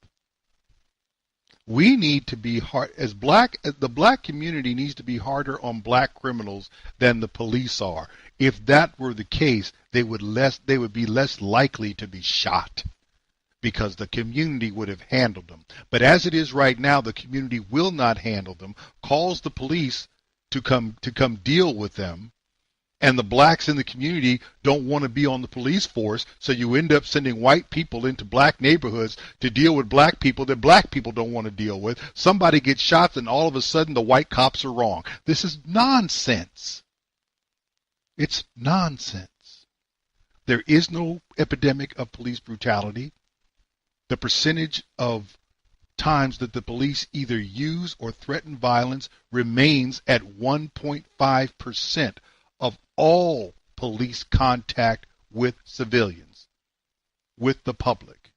We need to be hard, the black community needs to be harder on black criminals than the police are. If that were the case, they would be less likely to be shot, because the community would have handled them. But as it is right now, the community will not handle them, calls the police to come deal with them, and the blacks in the community don't want to be on the police force, so you end up sending white people into black neighborhoods to deal with black people that black people don't want to deal with. Somebody gets shot, and all of a sudden the white cops are wrong. This is nonsense. It's nonsense. There is no epidemic of police brutality. The percentage of times that the police either use or threaten violence remains at 1.5% of all police contact with civilians. with the public.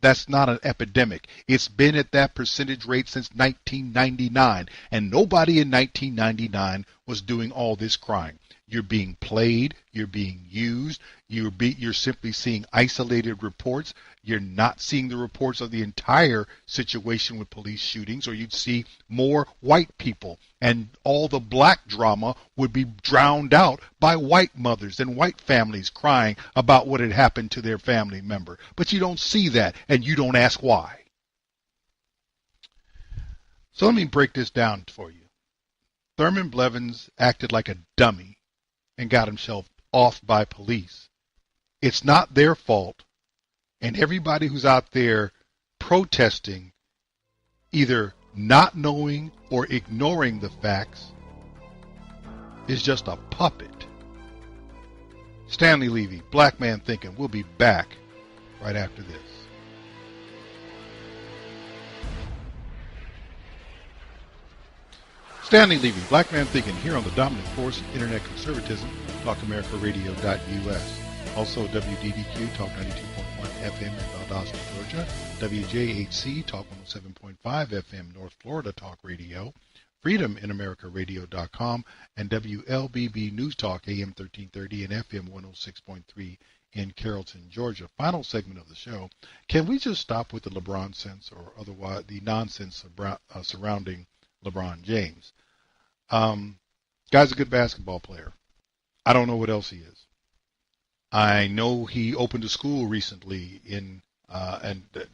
That's not an epidemic. It's been at that percentage rate since 1999, and nobody in 1999 was doing all this crying. You're being played. You're being used. You're simply seeing isolated reports. You're not seeing the reports of the entire situation with police shootings, or you'd see more white people, and all the black drama would be drowned out by white mothers and white families crying about what had happened to their family member. But you don't see that, and you don't ask why. So let me break this down for you. Thurman Blevins acted like a dummy and got himself off by police. It's not their fault. And everybody who's out there protesting, either not knowing or ignoring the facts, is just a puppet. Stanley Levy, Black Man Thinkin'. We'll be back right after this. Stanley Levy, Black Man Thinkin', here on the dominant force of internet conservatism, TalkAmericaRadio.us. Also WDDQ, Talk 92.1 FM in Valdosta, Georgia. WJHC, Talk 107.5 FM, North Florida Talk Radio. FreedomInAmericaRadio.com. And WLBB News Talk, AM 1330 and FM 106.3 in Carrollton, Georgia. Final segment of the show. Can we just stop with the LeBron-Sense, or otherwise the nonsense surrounding LeBron James? Guy's a good basketball player. I don't know what else he is. I know he opened a school recently and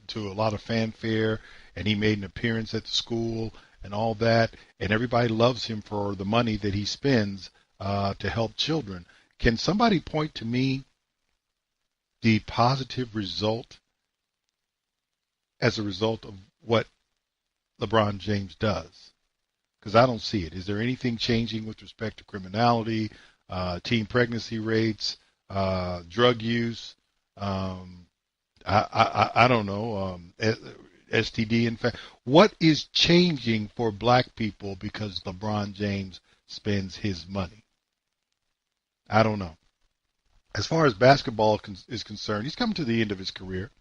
to a lot of fanfare, and he made an appearance at the school and all that, and everybody loves him for the money that he spends to help children. Can somebody point to me the positive result as a result of what LeBron James does? Because I don't see it. Is there anything changing with respect to criminality, teen pregnancy rates, drug use? I don't know. STD, in fact. What is changing for black people because LeBron James spends his money? I don't know. As far as basketball is concerned, he's coming to the end of his career.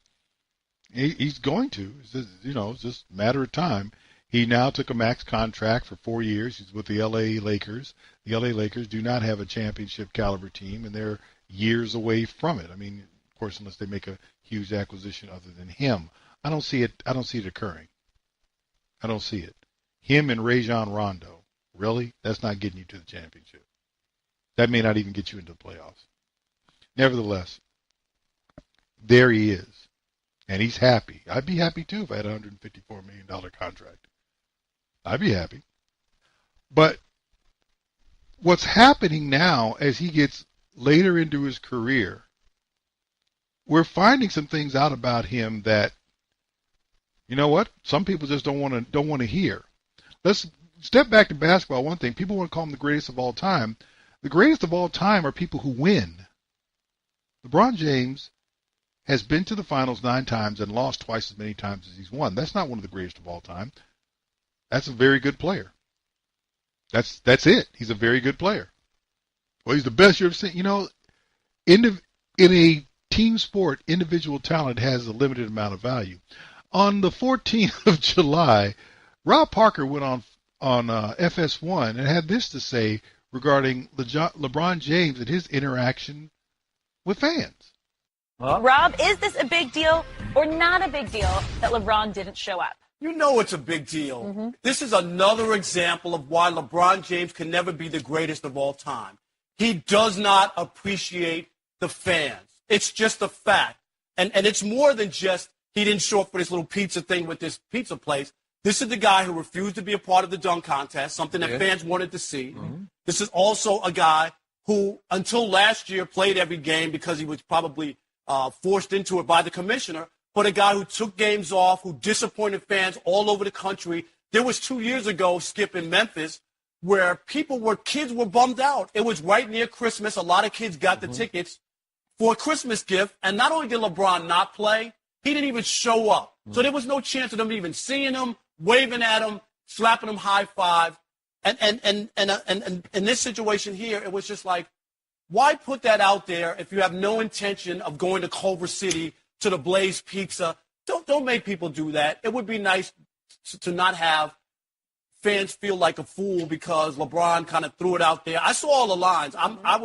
He's going to. It's just a matter of time. He now took a max contract for 4 years. He's with the LA Lakers. The LA Lakers do not have a championship caliber team, and they're years away from it. I mean, of course, unless they make a huge acquisition other than him. I don't see it occurring. I don't see it. Him and Rajon Rondo, really? That's not getting you to the championship. That may not even get you into the playoffs. Nevertheless, there he is. And he's happy. I'd be happy too if I had a $154 million contract. I'd be happy. But what's happening now as he gets later into his career, we're finding some things out about him that, you know what, some people just don't want to hear. Let's step back to basketball. One thing, people want to call him the greatest of all time. The greatest of all time are people who win. LeBron James has been to the finals 9 times and lost twice as many times as he's won. That's not one of the greatest of all time. That's a very good player. That's it. He's a very good player. Well, he's the best you've ever seen. You know, in a team sport, individual talent has a limited amount of value. On the 14th of July, Rob Parker went on FS1 and had this to say regarding LeBron James and his interaction with fans. Rob, is this a big deal or not a big deal that LeBron didn't show up? You know it's a big deal. This is another example of why LeBron James can never be the greatest of all time. He does not appreciate the fans. It's just a fact. And it's more than just he didn't show up for this little pizza thing with this pizza place. This is the guy who refused to be a part of the dunk contest, something that fans wanted to see. This is also a guy who, until last year, played every game because he was probably forced into it by the commissioner, but a guy who took games off, who disappointed fans all over the country. There was 2 years ago, Skip, in Memphis, where kids were bummed out. It was right near Christmas. A lot of kids got the tickets for a Christmas gift, and not only did LeBron not play, he didn't even show up. So there was no chance of them even seeing him, waving at him, slapping him high five. And in this situation here, it was just like, why put that out there if you have no intention of going to Culver City to the Blaze Pizza. Don't make people do that. It would be nice to not have fans feel like a fool because LeBron kind of threw it out there. I saw all the lines. I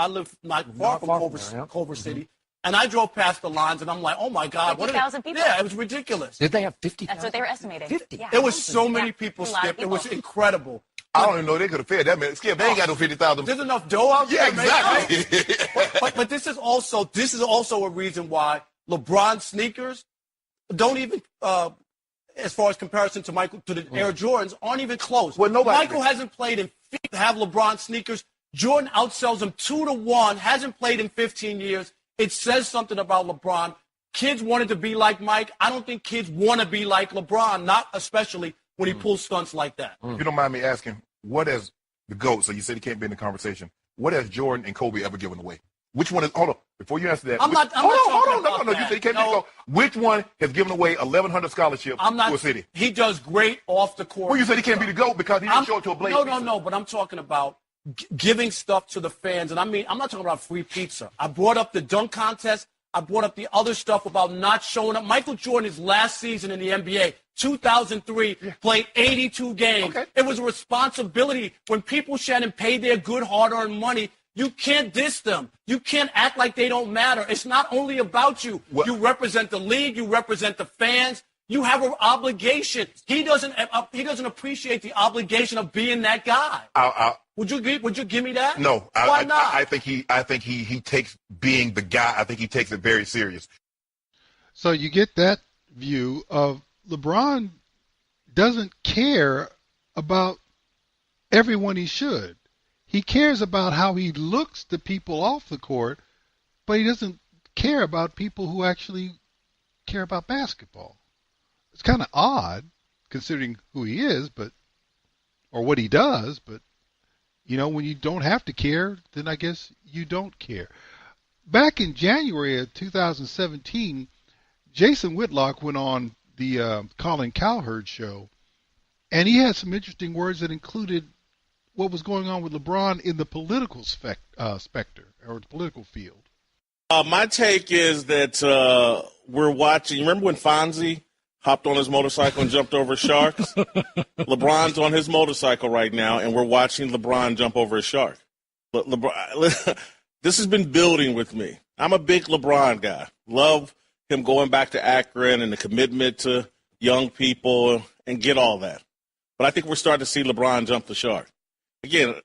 live not far from Culver City. And I drove past the lines, and I'm like, oh, my God. 50,000 people. Yeah, it was ridiculous. Did they have 50,000? That's what they were estimating. 50? Yeah. There was so many people, Skip. It was incredible. I don't even know they could have fed that many. Skip, they ain't got no 50,000. There's enough dough out there. Yeah, exactly. But this is also a reason why LeBron sneakers don't even, as far as comparison to the Air Jordans, aren't even close. Well, Michael hasn't played in to have LeBron sneakers. Jordan outsells him 2-1. Hasn't played in 15 years. It says something about LeBron. Kids wanted to be like Mike. I don't think kids want to be like LeBron, not especially when he pulls stunts like that. If you don't mind me asking, what has the GOAT, so you said he can't be in the conversation, what has Jordan and Kobe ever given away? Which one is, hold on, before you answer that. Hold on, no, you said he can't be in the Which one has given away 1,100 scholarships to a city? He does great off the court. Well, you said he can't be the GOAT because he didn't show it to a Blaze. No, but I'm talking about giving stuff to the fans. And I mean, I'm not talking about free pizza. I brought up the dunk contest. I brought up the other stuff about not showing up. Michael Jordan, his last season in the NBA, 2003, played 82 games. Okay. It was a responsibility. When people shouldn't pay their good, hard-earned money, you can't diss them. You can't act like they don't matter. It's not only about you. What? You represent the league. You represent the fans. You have an obligation. He doesn't appreciate the obligation of being that guy. Would you give me that? No. Why not? I think he takes being the guy. I think he takes it very serious. So you get that view of LeBron doesn't care about everyone he should. He cares about how he looks to people off the court, but he doesn't care about people who actually care about basketball. It's kind of odd considering who he is, or what he does, but when you don't have to care, then I guess you don't care. Back in January of 2017, Jason Whitlock went on the Colin Cowherd show, and he had some interesting words that included what was going on with LeBron in the political specter or the political field. My take is that we're watching. Remember when Fonzie hopped on his motorcycle and jumped over sharks? LeBron's on his motorcycle right now, and we're watching LeBron jump over a shark. LeBron, this has been building with me. I'm a big LeBron guy. Love him going back to Akron and the commitment to young people and get all that. But I think we're starting to see LeBron jump the shark. Again,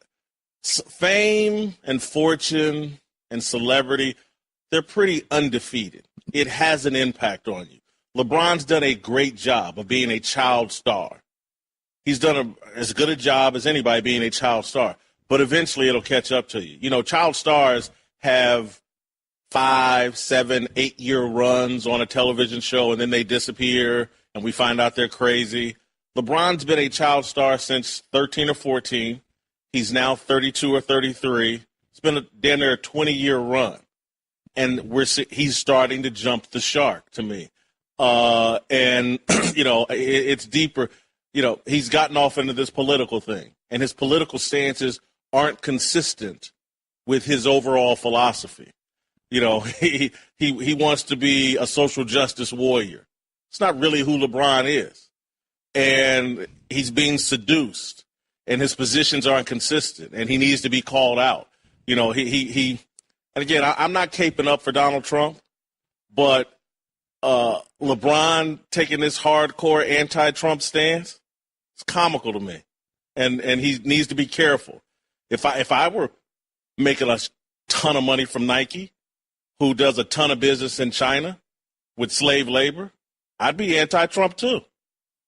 fame and fortune and celebrity, they're pretty undefeated. It has an impact on you. LeBron's done a great job of being a child star. He's done as good a job as anybody being a child star. But eventually it'll catch up to you. Child stars have 5, 7, 8-year runs on a television show, and then they disappear, and we find out they're crazy. LeBron's been a child star since 13 or 14. He's now 32 or 33. It's been damn near a 20-year run. And he's starting to jump the shark to me. And, it's deeper. He's gotten off into this political thing. And his political stances aren't consistent with his overall philosophy. He wants to be a social justice warrior. It's not really who LeBron is. And he's being seduced. And his positions aren't consistent, and he needs to be called out. And again, I'm not caping up for Donald Trump, but LeBron taking this hardcore anti-Trump stance, it's comical to me, and he needs to be careful. If I were making a ton of money from Nike, who does a ton of business in China with slave labor, I'd be anti-Trump too.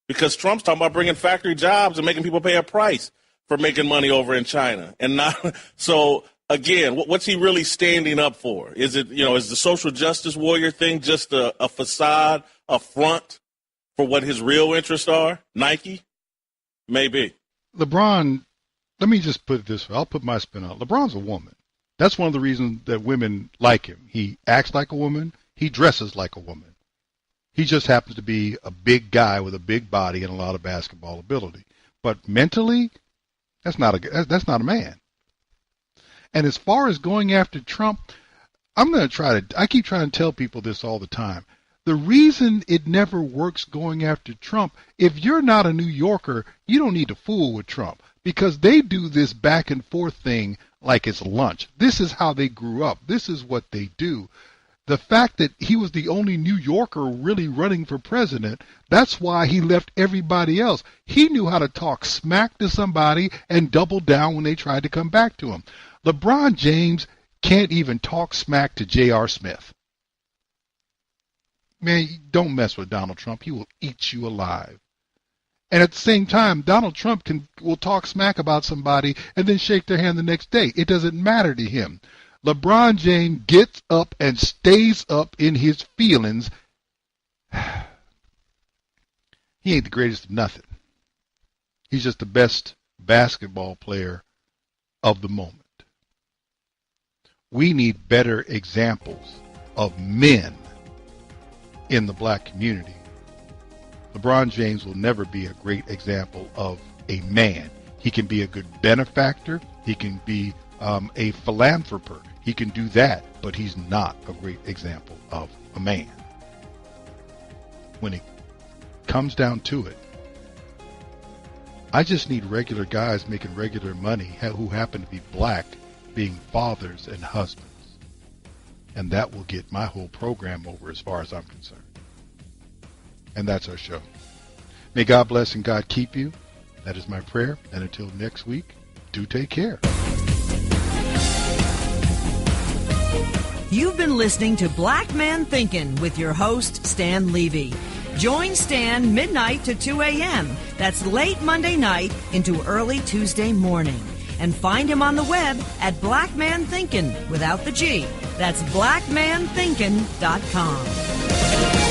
Because Trump's talking about bringing factory jobs and making people pay a price for making money over in China. And not so, again, what's he really standing up for? Is it, is the social justice warrior thing just a facade, a front for what his real interests are? Nike? Maybe. LeBron, let me just put it this way. I'll put my spin on it. LeBron's a woman. That's one of the reasons that women like him. He acts like a woman. He dresses like a woman. He just happens to be a big guy with a big body and a lot of basketball ability. But mentally, that's not a man. And as far as going after Trump, I keep trying to tell people this all the time. The reason it never works going after Trump, if you're not a New Yorker, you don't need to fool with Trump, because they do this back and forth thing like it's lunch. This is how they grew up. This is what they do. The fact that he was the only New Yorker really running for president, that's why he left everybody else. He knew how to talk smack to somebody and double down when they tried to come back to him. LeBron James can't even talk smack to J.R. Smith. Man, don't mess with Donald Trump. He will eat you alive. And at the same time, Donald Trump will talk smack about somebody and then shake their hand the next day. It doesn't matter to him. LeBron James gets up and stays up in his feelings. He ain't the greatest of nothing. He's just the best basketball player of the moment. We need better examples of men in the black community. LeBron James will never be a great example of a man. He can be a good benefactor. He can be a philanthropist. He can do that, but he's not a great example of a man. When it comes down to it, I just need regular guys making regular money who happen to be black, being fathers and husbands. And that will get my whole program over as far as I'm concerned. And that's our show. May God bless and God keep you. That is my prayer. And until next week, do take care. You've been listening to Black Man Thinkin' with your host, Stan Levy. Join Stan midnight to 2 a.m. That's late Monday night into early Tuesday morning. And find him on the web at Black Man Thinkin' without the G. That's blackmanthinkin.com.